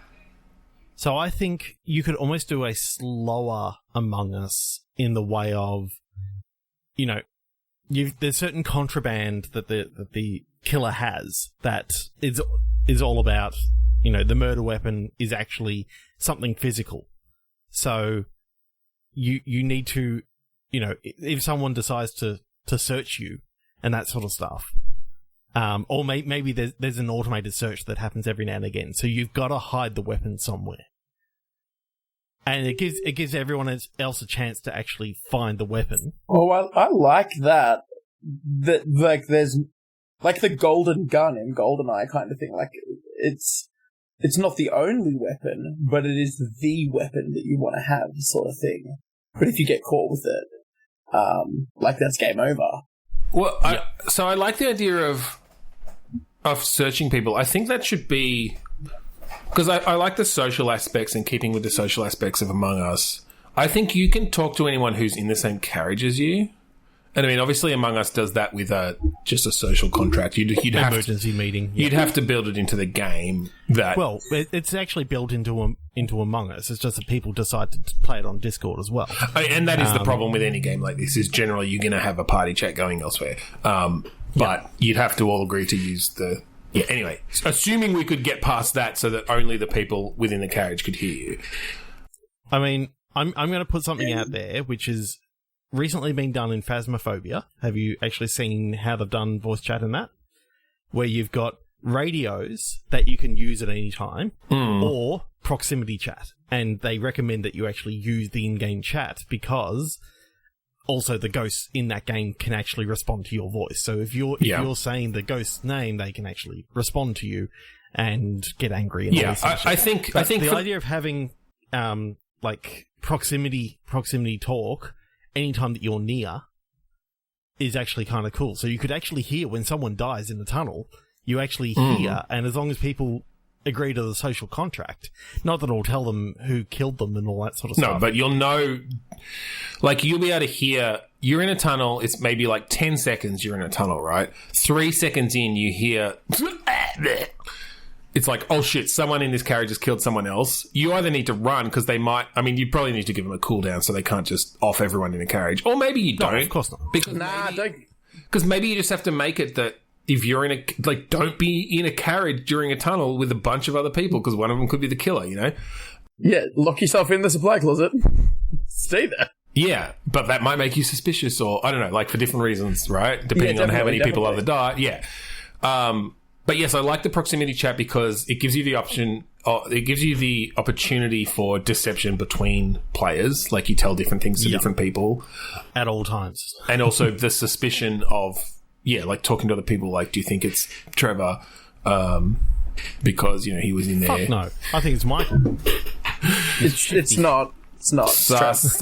Speaker 2: So I think you could almost do a slower Among Us in the way of, there's certain contraband that the killer has that is all about, the murder weapon is actually something physical. So you need to, if someone decides to search you and that sort of stuff, or maybe there's an automated search that happens every now and again. So you've got to hide the weapon somewhere. And it gives everyone else a chance to actually find the weapon.
Speaker 3: Oh, I like that. There's the golden gun in GoldenEye kind of thing. It's not the only weapon, but it is the weapon that you want to have, sort of thing. But if you get caught with it, that's game over.
Speaker 1: Well, so I like the idea of searching people. I think that should be... Because I like the social aspects and keeping with the social aspects of Among Us. I think you can talk to anyone who's in the same carriage as you. And I mean, obviously Among Us does that with just a social contract. You'd have
Speaker 2: emergency meeting.
Speaker 1: You'd have to build it into the game.
Speaker 2: Well, it's actually built into Among Us. It's just that people decide to play it on Discord as well.
Speaker 1: And that is the problem with any game like this, is generally you're going to have a party chat going elsewhere. But you'd have to all agree to use the... Yeah, anyway, assuming we could get past that so that only the people within the carriage could hear you.
Speaker 2: I mean, I'm going to put something out there, which has recently been done in Phasmophobia. Have you actually seen how they've done voice chat in that? Where you've got radios that you can use at any time, or proximity chat. And they recommend that you actually use the in-game chat because... Also, the ghosts in that game can actually respond to your voice. So if you're saying the ghost's name, they can actually respond to you and get angry. And
Speaker 1: I think
Speaker 2: the idea of having proximity talk anytime that you're near is actually kind of cool. So you could actually hear when someone dies in the tunnel. You actually hear, and as long as people agree to the social contract, not that it'll tell them who killed them and all that sort of stuff.
Speaker 1: No, but you'll know, you'll be able to hear, you're in a tunnel, it's maybe 10 seconds you're in a tunnel, right? 3 seconds in, you hear, it's like, oh shit, someone in this carriage has killed someone else. You either need to run, because they might, you probably need to give them a cooldown so they can't just off everyone in a carriage. Or maybe you don't.
Speaker 2: No, of course not.
Speaker 1: Because maybe you just have to make it that if you're in a... don't be in a carriage during a tunnel with a bunch of other people, because one of them could be the killer,
Speaker 3: Yeah, lock yourself in the supply closet. Stay there.
Speaker 1: Yeah, but that might make you suspicious, or, I don't know, for different reasons, right? Depending on how many people either die. Yeah. But yes, I like the proximity chat because it gives you the option... it gives you the opportunity for deception between players. You tell different things to different people.
Speaker 2: At all times.
Speaker 1: And also the suspicion of... Yeah, talking to other people, do you think it's Trevor? Because, he was in there.
Speaker 2: Fuck no. I think it's Michael.
Speaker 3: It's not. It's not.
Speaker 1: Sus.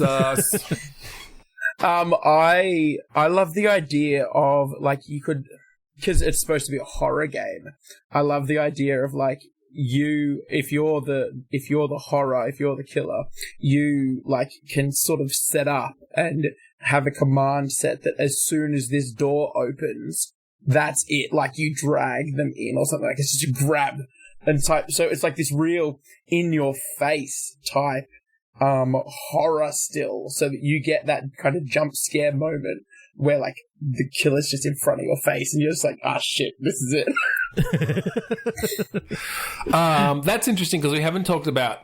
Speaker 3: I love the idea of, you could... Because it's supposed to be a horror game. I love the idea of, if you're the horror, if you're the killer, you like can sort of set up and have a command set that as soon as this door opens, that's it. Like you drag them in or something. Like it's just a grab and type. So it's like this real in your face type horror still, so that you get that kind of jump scare moment where like the killer's just in front of your face and you're just like, ah, shit, this is it.
Speaker 1: That's interesting because we haven't talked about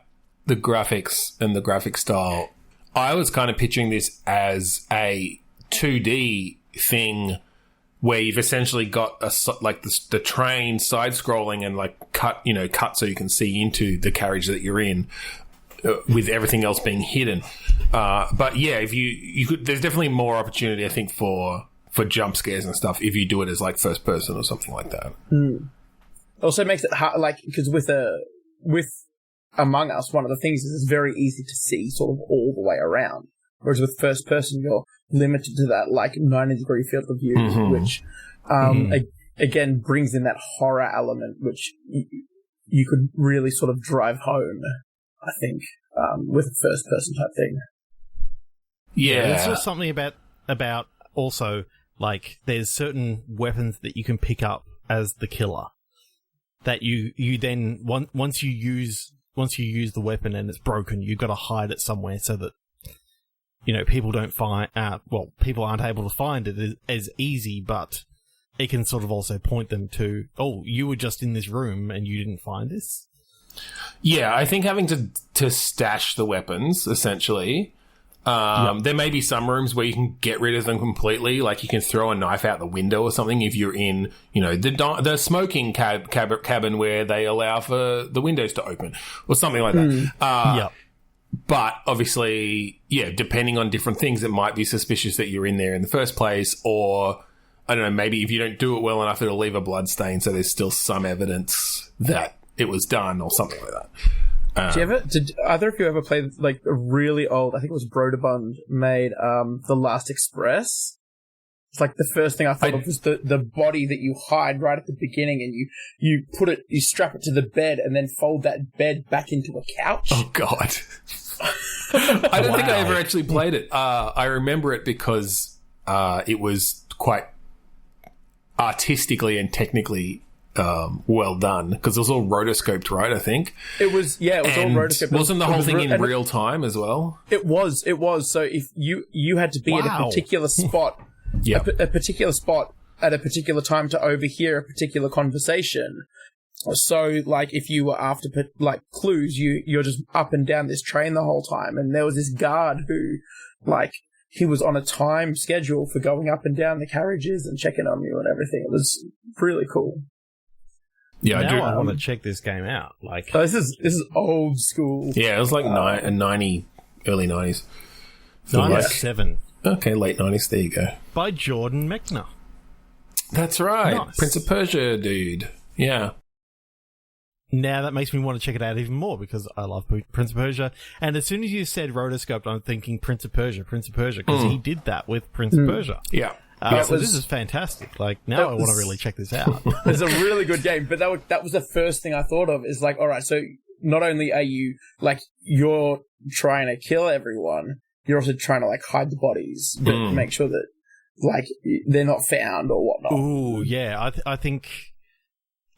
Speaker 1: the graphics and the graphic style. I was kind of picturing this as a 2D thing where you've essentially got the train side scrolling and like cut so you can see into the carriage that you're in, with everything else being hidden. But yeah, if you could, there's definitely more opportunity, I think, for jump scares and stuff if you do it as like first person or something like that.
Speaker 3: Also makes it hard, like, because with Among Us, one of the things is it's very easy to see sort of all the way around. Whereas with first person, you're limited to that like 90-degree field of view, which again brings in that horror element, which you could really sort of drive home, I think, with a first person type thing.
Speaker 2: Yeah, there's just something about also like there's certain weapons that you can pick up as the killer that you then once you use the weapon and it's broken, you've got to hide it somewhere so that people don't find people aren't able to find it as easy, but it can sort of also point them to, oh, you were just in this room and you didn't find this.
Speaker 1: Yeah, I think having to stash the weapons, essentially. There may be some rooms where you can get rid of them completely, like you can throw a knife out the window or something if you're in, the smoking cabin where they allow for the windows to open or something like that. But obviously, depending on different things, it might be suspicious that you're in there in the first place, or I don't know, maybe if you don't do it well enough, it'll leave a blood stain, so there's still some evidence that it was done or something like that.
Speaker 3: Did either of you ever play like a really old, I think it was Brodebund made, The Last Express? It's like the first thing I thought of was the body that you hide right at the beginning, and you strap it to the bed and then fold that bed back into a couch.
Speaker 1: Oh God. I don't think I ever actually played it. I remember it because it was quite artistically and technically well done, because it was all rotoscoped, right? I think it was all rotoscoped. Wasn't the whole thing in real time as well?
Speaker 3: It was. So if you had to be at a particular spot, a particular spot at a particular time to overhear a particular conversation. So, like, if you were after, like, clues, you're just up and down this train the whole time. And there was this guard who, like, he was on a time schedule for going up and down the carriages and checking on you and everything. It was really cool.
Speaker 2: Yeah, I want to check this game out. Like,
Speaker 3: oh, this is old school.
Speaker 1: Yeah, it was like 90, early 90s.
Speaker 2: 97.
Speaker 1: Okay, late 90s. There you go.
Speaker 2: By Jordan Mechner.
Speaker 1: That's right.
Speaker 2: Nice.
Speaker 1: Prince of Persia dude. Yeah.
Speaker 2: Now that makes me want to check it out even more because I love Prince of Persia. And as soon as you said rotoscoped, I'm thinking Prince of Persia, because he did that with Prince of Persia.
Speaker 1: Yeah.
Speaker 2: So this is fantastic. Like, now I want to really check this out.
Speaker 3: It's a really good game, but that was the first thing I thought of, is like, all right, so not only are you, like, you're trying to kill everyone, you're also trying to, like, hide the bodies, but make sure that, like, they're not found or whatnot.
Speaker 2: Ooh, yeah. I think...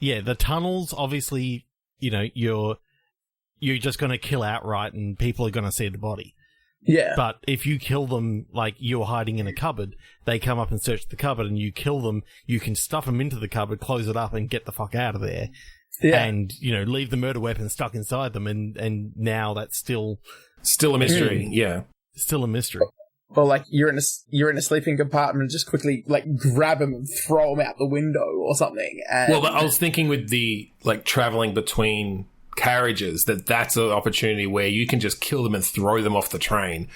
Speaker 2: Yeah, the tunnels, obviously, you're just going to kill outright and people are going to see the body.
Speaker 3: Yeah.
Speaker 2: But if you kill them, like you're hiding in a cupboard, they come up and search the cupboard and you kill them, you can stuff them into the cupboard, close it up and get the fuck out of there. Yeah. And, leave the murder weapon stuck inside them, and now that's still
Speaker 1: a mystery, yeah.
Speaker 2: Still a mystery.
Speaker 3: Or like you're in a sleeping compartment and just quickly like grab them and throw them out the window or something. And
Speaker 1: well, I was thinking with the like traveling between carriages, that's an opportunity where you can just kill them and throw them off the train.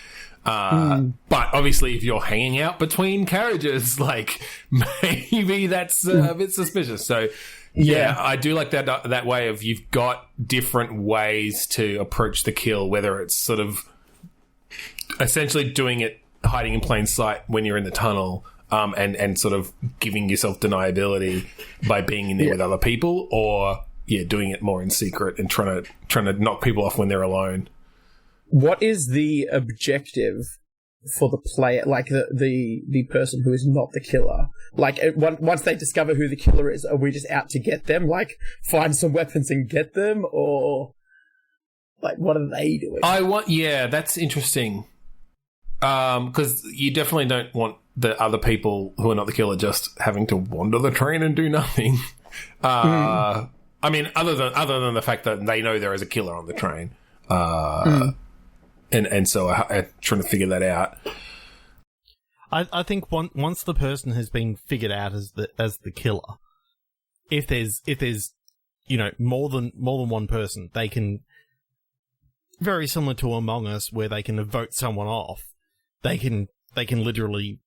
Speaker 1: But obviously, if you're hanging out between carriages, like maybe that's a bit suspicious. So yeah, I do like that way of you've got different ways to approach the kill, whether it's sort of essentially doing it hiding in plain sight when you're in the tunnel, and sort of giving yourself deniability by being in there with other people, or doing it more in secret and trying to knock people off when they're alone.
Speaker 3: What is the objective for the player, like the person who is not the killer? Like, once they discover who the killer is, are we just out to get them? Like, find some weapons and get them? Or, like, what are they doing?
Speaker 1: That's interesting. Because you definitely don't want the other people who are not the killer just having to wander the train and do nothing. I mean, other than the fact that they know there is a killer on the train. And so I'm trying to figure that out.
Speaker 2: I think once the person has been figured out as the killer, if there's more than one person, they can, very similar to Among Us, where they can vote someone off. They can literally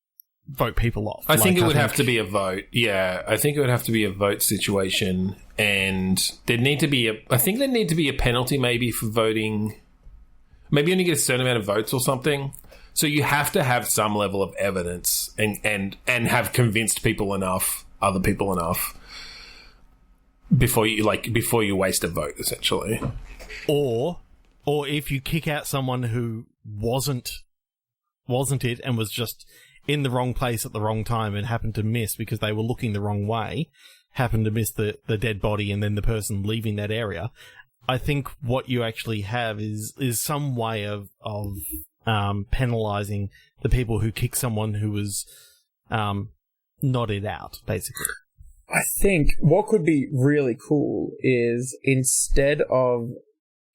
Speaker 2: vote people off.
Speaker 1: I think it would have to be a vote. Yeah, I think it would have to be a vote situation, and there'd need to be a penalty maybe for voting. Maybe you only get a certain amount of votes or something. So you have to have some level of evidence and have convinced other people enough before you waste a vote, essentially.
Speaker 2: Or if you kick out someone who wasn't it and was just in the wrong place at the wrong time and happened to miss because they were looking the wrong way, happened to miss the dead body and then the person leaving that area. I think what you actually have is some way of penalising the people who kick someone who was nodded out, basically.
Speaker 3: I think what could be really cool is, instead of...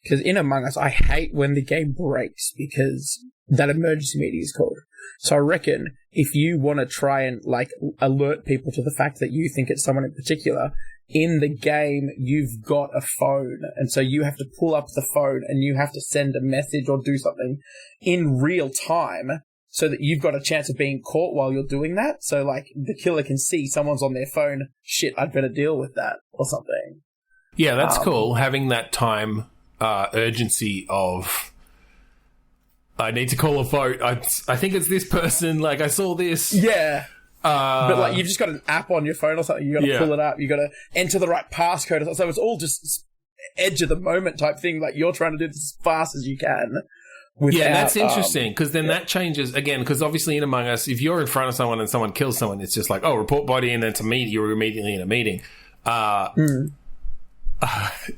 Speaker 3: Because in Among Us, I hate when the game breaks, because that emergency meeting is called. So I reckon if you want to try and, like, alert people to the fact that you think it's someone in particular, in the game, you've got a phone, and so you have to pull up the phone and you have to send a message or do something in real time so that you've got a chance of being caught while you're doing that. So, like, the killer can see someone's on their phone, shit, I'd better deal with that, or something.
Speaker 1: Yeah, that's cool, having that time urgency of... I need to call a vote. I think it's this person. Like, I saw this.
Speaker 3: Yeah. But, like, you've just got an app on your phone or something. You got to pull it up. You got to enter the right passcode. Or something. So it's all just edge of the moment type thing. Like, you're trying to do this as fast as you can.
Speaker 1: Yeah, that's interesting, because then that changes again. Because obviously in Among Us, if you're in front of someone and someone kills someone, it's just like, oh, report body, and then to me, you're immediately in a meeting.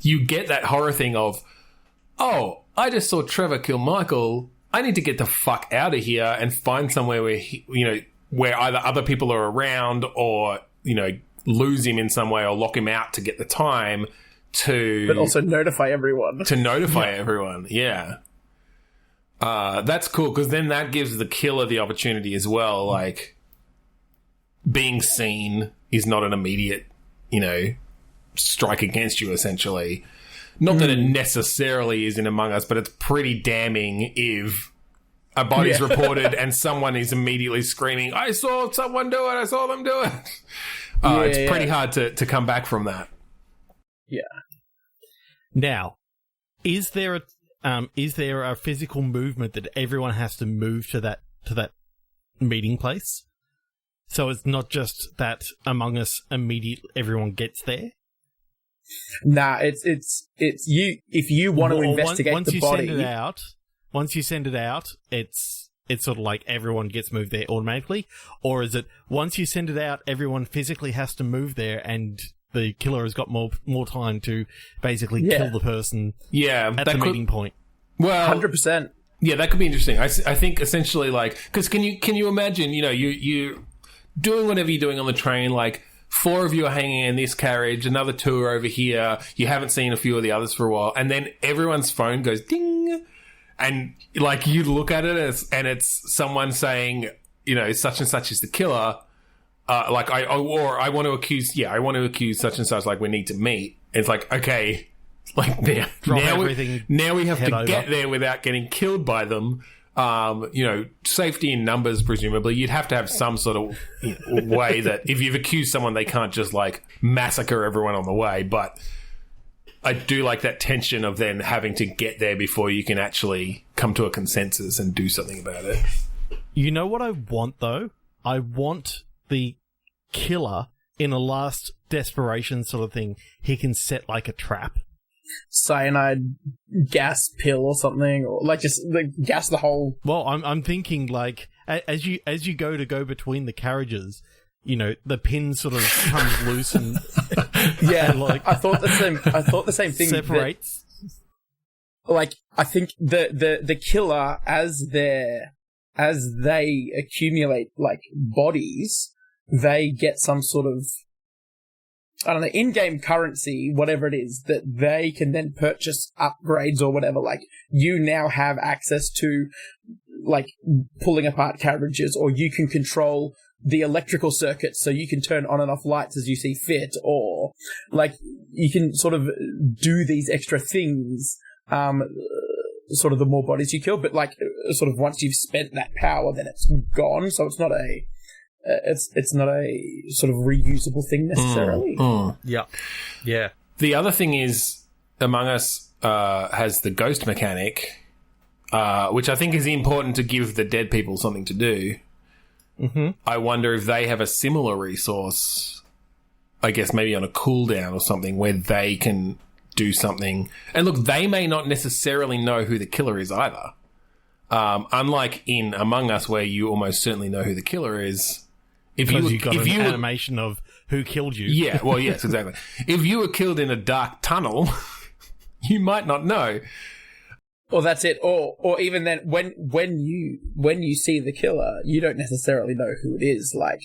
Speaker 1: You get that horror thing of, oh, I just saw Trevor kill Michael. I need to get the fuck out of here and find somewhere where where either other people are around, or lose him in some way, or lock him out to get the time to. But
Speaker 3: also notify everyone.
Speaker 1: To notify everyone, yeah. That's cool, because then that gives the killer the opportunity as well. Like, being seen is not an immediate, strike against you, essentially. Not that it necessarily is in Among Us, but it's pretty damning if a body's reported and someone is immediately screaming, I saw someone do it, I saw them do it. It's pretty hard to come back from that.
Speaker 3: Yeah.
Speaker 2: Now, is there a physical movement that everyone has to move to that meeting place? So it's not just that Among Us immediately everyone gets there?
Speaker 3: Nah, it's you. If you want to investigate the body,
Speaker 2: once you send it out, it's sort of like everyone gets moved there automatically, or is it once you send it out, everyone physically has to move there, and the killer has got more time to basically kill the person? At the meeting point.
Speaker 1: Well,
Speaker 3: 100%.
Speaker 1: Yeah, that could be interesting. I think essentially, like, because can you imagine? You doing whatever you're doing on the train, like. 4 of you are hanging in this carriage, another 2 are over here. You haven't seen a few of the others for a while, and then everyone's phone goes ding, and like you look at it and it's someone saying, such and such is the killer. Like I want to accuse such and such. Like, we need to meet. It's like, okay, like now we have to get there without getting killed by them. Safety in numbers, presumably. You'd have to have some sort of way that if you've accused someone, they can't just, like, massacre everyone on the way. But I do like that tension of then having to get there before you can actually come to a consensus and do something about it.
Speaker 2: You know what I want, though? I want the killer in a last desperation sort of thing, he can set like a trap.
Speaker 3: Cyanide gas pill or something, or like just like gas the whole.
Speaker 2: Well, I'm thinking like as you go between the carriages, you know, the pin sort of comes loose and
Speaker 3: yeah.
Speaker 2: and like
Speaker 3: I thought the same thing.
Speaker 2: Separates.
Speaker 3: Like I think the killer as they accumulate like bodies, they get some sort of, I don't know, in-game currency, whatever it is, that they can then purchase upgrades or whatever. Like, you now have access to, like, pulling apart carriages, or you can control the electrical circuits so you can turn on and off lights as you see fit, or, like, you can sort of do these extra things, sort of the more bodies you kill, but, like, sort of once you've spent that power, then it's gone, so it's not a... It's not a sort of reusable thing necessarily.
Speaker 2: Yeah. Yeah.
Speaker 1: The other thing is, Among Us has the ghost mechanic, which I think is important to give the dead people something to do.
Speaker 2: Mm-hmm.
Speaker 1: I wonder if they have a similar resource, I guess maybe on a cooldown or something, where they can do something. And look, they may not necessarily know who the killer is either. Unlike in Among Us, where you almost certainly know who the killer is.
Speaker 2: If you got an animation of who killed you.
Speaker 1: Yeah, well, yes, exactly. If you were killed in a dark tunnel, you might not know.
Speaker 3: Or that's it. Or even then, when you see the killer, you don't necessarily know who it is, like,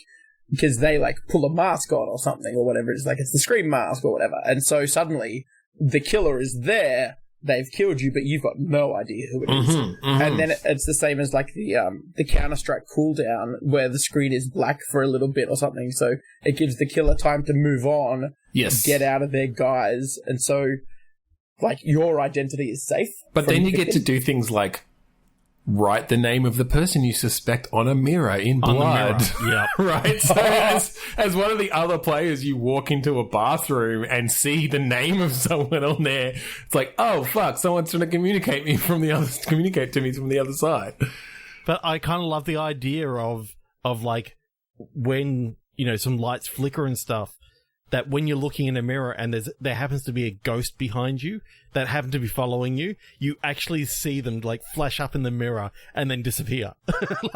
Speaker 3: because they like pull a mask on or something or whatever. It's like it's the Scream mask or whatever, and so suddenly the killer is there. They've killed you, but you've got no idea who it is.
Speaker 1: Mm-hmm, mm-hmm.
Speaker 3: And then it's the same as like the Counter-Strike cooldown where the screen is black for a little bit or something. So it gives the killer time to move on,
Speaker 1: yes,
Speaker 3: get out of their guise. And so like your identity is safe.
Speaker 1: But then you get to do things like write the name of the person you suspect on a mirror in blood.
Speaker 2: Yeah.
Speaker 1: Right? So as one of the other players, you walk into a bathroom and see the name of someone on there. It's like, oh, fuck, someone's trying to communicate to me from the other side.
Speaker 2: But I kind of love the idea of like when, you know, some lights flicker and stuff, that when you're looking in a mirror and there happens to be a ghost behind you that happen to be following you, you actually see them like flash up in the mirror and then disappear.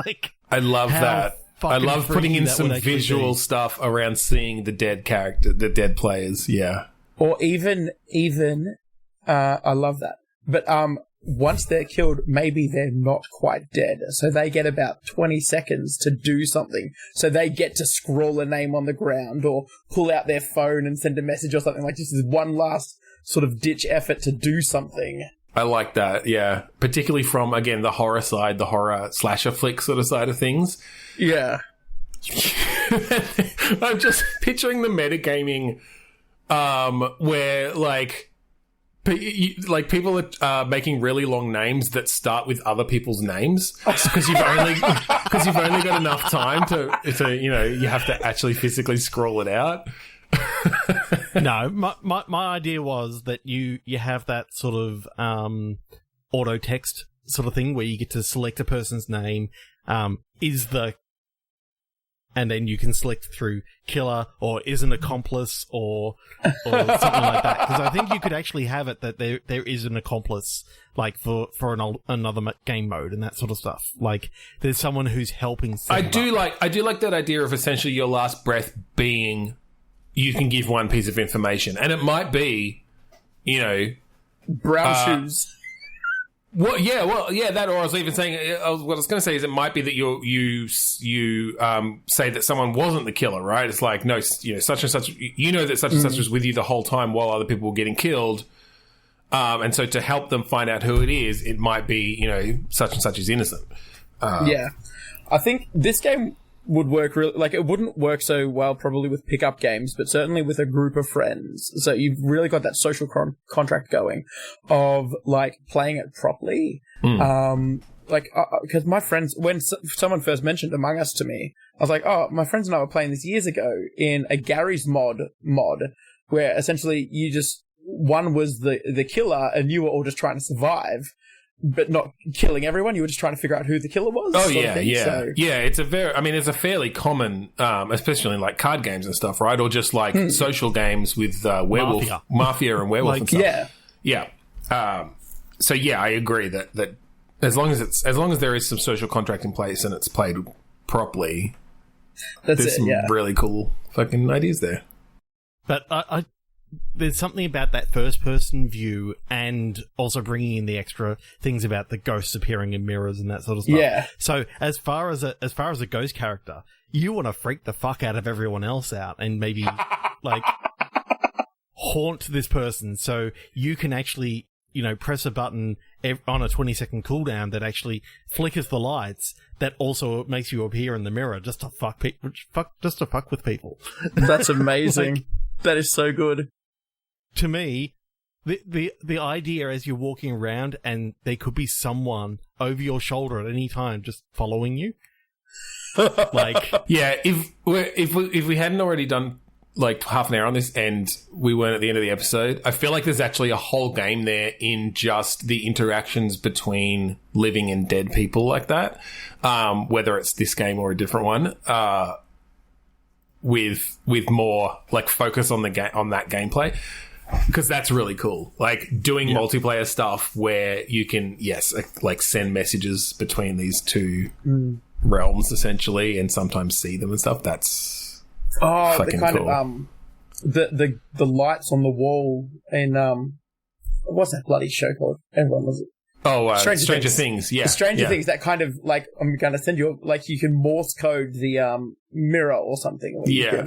Speaker 2: Like,
Speaker 1: I love that. I love putting in some visual stuff around seeing the dead character, the dead players. Yeah.
Speaker 3: Or even, I love that. But, once they're killed, maybe they're not quite dead. So they get about 20 seconds to do something. So they get to scroll a name on the ground or pull out their phone and send a message or something. Like just this one last sort of ditch effort to do something.
Speaker 1: I like that, yeah. Particularly from, again, the horror side, the horror slasher flick sort of side of things.
Speaker 3: Yeah.
Speaker 1: I'm just picturing the metagaming where, like people are making really long names that start with other people's names because you've only got enough time to you know, you have to actually physically scroll it out.
Speaker 2: No, my idea was that you have that sort of auto text sort of thing where you get to select a person's name, and then you can select through killer or is an accomplice or something like that. Because I think you could actually have it that there is an accomplice, like for another game mode and that sort of stuff. Like there's someone who's helping.
Speaker 1: I do like that idea of essentially your last breath being you can give one piece of information, and it might be, you know,
Speaker 3: brown shoes.
Speaker 1: Well, yeah, that, or I was even saying, what I was going to say is it might be that you say that someone wasn't the killer, right? It's like, no, you know, such and such, you know that such and such was with you the whole time while other people were getting killed. And so to help them find out who it is, it might be, you know, such and such is innocent.
Speaker 3: Yeah. I think this game would work really, like, it wouldn't work so well probably with pickup games, but certainly with a group of friends. So you've really got that social contract going of, like, playing it properly. Because my friends, when someone first mentioned Among Us to me, I was like, oh, my friends and I were playing this years ago in a Gary's mod, where essentially one was the killer and you were all just trying to survive. but not killing everyone. You were just trying to figure out who the killer was.
Speaker 1: Oh,
Speaker 3: sort of
Speaker 1: yeah,
Speaker 3: thing.
Speaker 1: yeah.
Speaker 3: So,
Speaker 1: Yeah, it's a fairly common, especially in like card games and stuff, right? Or just like social games with werewolf, mafia and werewolf and stuff. Yeah. So yeah, I agree that as long as there is some social contract in place and it's played properly, there's some really cool fucking ideas there.
Speaker 2: But I there's something about that first-person view, and also bringing in the extra things about the ghosts appearing in mirrors and that sort of stuff.
Speaker 3: Yeah.
Speaker 2: So as far as a ghost character, you want to freak the fuck out of everyone else out, and maybe like haunt this person, so you can actually, press a button on a 20-second cooldown that actually flickers the lights. That also makes you appear in the mirror just to fuck with people.
Speaker 3: That's amazing. That is so good.
Speaker 2: To me, the idea as you're walking around and there could be someone over your shoulder at any time just following you. Like,
Speaker 1: yeah, if we hadn't already done like half an hour on this and we weren't at the end of the episode, I feel like there's actually a whole game there in just the interactions between living and dead people like that, whether it's this game or a different one, with more like focus on on that gameplay. Because that's really cool. Like, doing multiplayer stuff where you can, like send messages between these two realms, essentially, and sometimes see them and stuff. That's fucking cool.
Speaker 3: The lights on the wall in, what's that bloody show called? Everyone was it?
Speaker 1: Oh, Stranger Things, yeah.
Speaker 3: The Stranger Things, that kind of, like, I'm going to send you, like, you can Morse code the mirror or something. Yeah.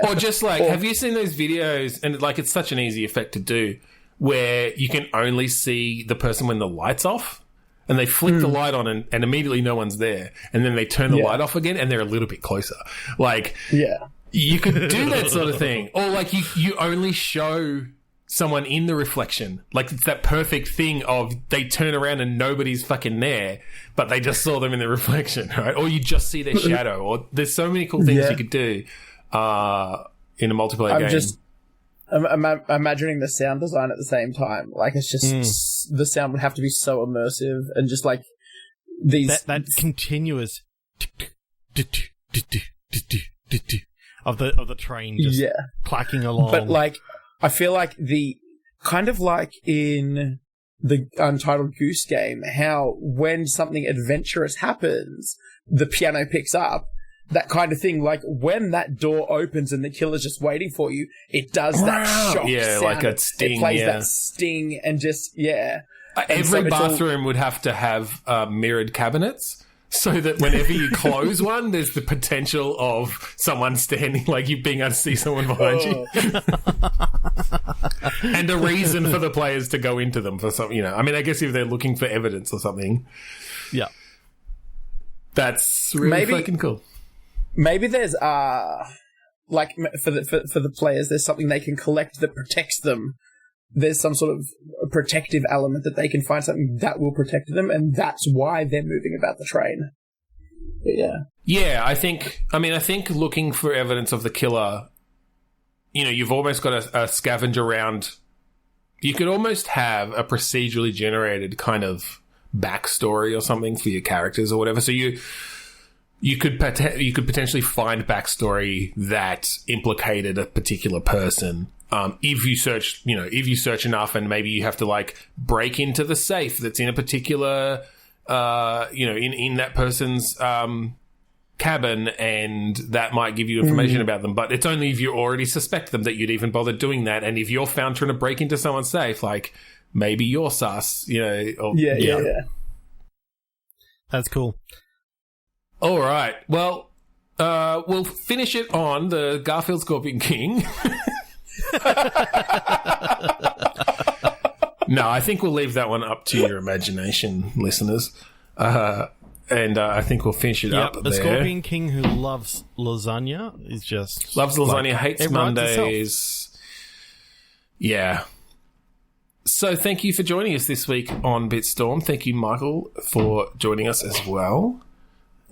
Speaker 1: Or just, like, have you seen those videos, and, like, it's such an easy effect to do, where you can only see the person when the light's off, and they flick the light on, and immediately no one's there, and then they turn the light off again, and they're a little bit closer. Like, you could do that sort of thing. Or, like, you only show someone in the reflection. Like, it's that perfect thing of they turn around and nobody's fucking there, but they just saw them in the reflection, right? Or you just see their shadow. Or there's so many cool things you could do in a multiplayer game.
Speaker 3: I'm imagining the sound design at the same time. Like, it's just the sound would have to be so immersive, and just like these
Speaker 2: that continuous of the train just clacking along.
Speaker 3: But like, I feel like the kind of like in the Untitled Goose Game, how when something adventurous happens, the piano picks up. That kind of thing, like when that door opens and the killer's just waiting for you, it does that shock sound.
Speaker 1: Like a sting.
Speaker 3: It plays that sting and just,
Speaker 1: Every bathroom would have to have mirrored cabinets, so that whenever you close one, there's the potential of someone standing, like you being able to see someone behind you. And a reason for the players to go into them for something, I mean, I guess if they're looking for evidence or something.
Speaker 2: Yeah.
Speaker 1: That's really fucking cool.
Speaker 3: Maybe there's like for the players, there's something they can collect that protects them. There's some sort of protective element that they can find, something that will protect them, and that's why they're moving about the train. But
Speaker 1: yeah. I think looking for evidence of the killer, you've almost got a scavenger round. You could almost have a procedurally generated kind of backstory or something for your characters or whatever. So you could potentially find backstory that implicated a particular person. If you search enough, and maybe you have to like break into the safe that's in a particular, in that person's cabin, and that might give you information about them. But it's only if you already suspect them that you'd even bother doing that. And if you're found trying to break into someone's safe, like maybe you're sus,
Speaker 3: Yeah.
Speaker 2: That's cool.
Speaker 1: All right. Well, we'll finish it on the Garfield Scorpion King. No, I think we'll leave that one up to your imagination, listeners. And I think we'll finish it up
Speaker 2: the
Speaker 1: there.
Speaker 2: Scorpion King who loves lasagna is just...
Speaker 1: Loves lasagna, hates Mondays. Yeah. So thank you for joining us this week on Bitstorm. Thank you, Michael, for joining us as well.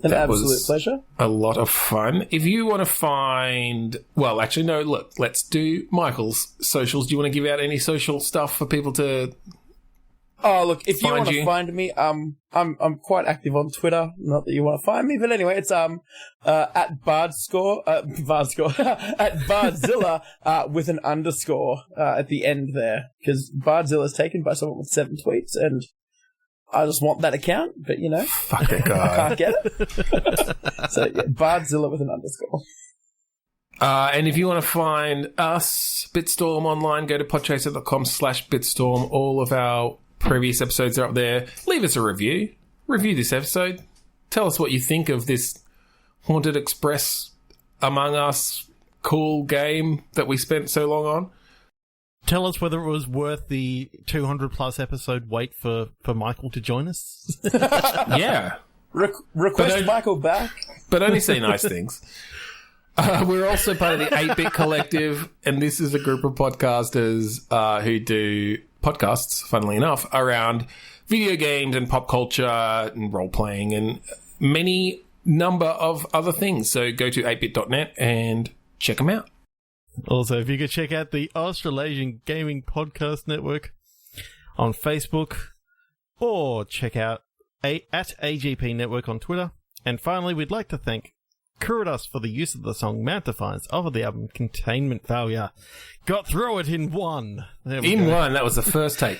Speaker 3: An absolute pleasure.
Speaker 1: A lot of fun. If you want to find... Well, actually, no, look, let's do Michael's socials. Do you want to give out any social stuff for people to
Speaker 3: Oh, look, if you
Speaker 1: Find
Speaker 3: want to
Speaker 1: you.
Speaker 3: find me, I'm quite active on Twitter. Not that you want to find me, but anyway, it's at Bardscore, at Bardzilla, with an underscore at the end there, because Bardzilla's taken by someone with 7 tweets, and I just want that account, but you know,
Speaker 1: Fuck that
Speaker 3: I
Speaker 1: guy.
Speaker 3: can't get it. So yeah, Bardzilla with an underscore.
Speaker 1: And if you want to find us, Bitstorm online, go to podchaser.com/Bitstorm. All of our previous episodes are up there. Leave us a review. Review this episode. Tell us what you think of this Haunted Express Among Us cool game that we spent so long on.
Speaker 2: Tell us whether it was worth the 200-plus episode wait for Michael to join us.
Speaker 1: Yeah.
Speaker 3: Request Michael back.
Speaker 1: But only say nice things. We're also part of the 8-Bit Collective, and this is a group of podcasters who do podcasts, funnily enough, around video games and pop culture and role-playing and many number of other things. So go to 8bit.net and check them out.
Speaker 2: Also, if you could check out the Australasian Gaming Podcast Network on Facebook, or check out at AGP Network on Twitter. And finally, we'd like to thank Kuridas for the use of the song Mount Defiance of the album Containment Failure. Got through it in one.
Speaker 1: In one, that was the first take.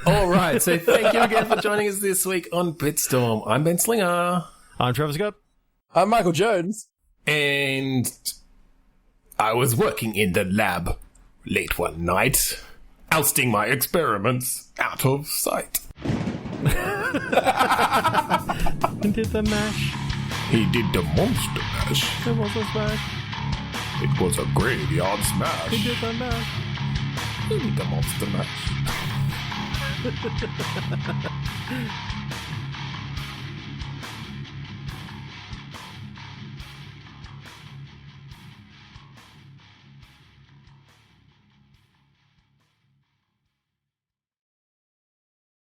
Speaker 1: All right, so thank you again for joining us this week on Bitstorm. I'm Ben Slinger.
Speaker 2: I'm Trevor Scott.
Speaker 3: I'm Michael Jones.
Speaker 1: And I was working in the lab late one night, ousting my experiments out of sight.
Speaker 2: And did the mash.
Speaker 1: He did the monster mash.
Speaker 2: It was a smash.
Speaker 1: It was a graveyard smash.
Speaker 2: He did the mash.
Speaker 1: He did the monster mash.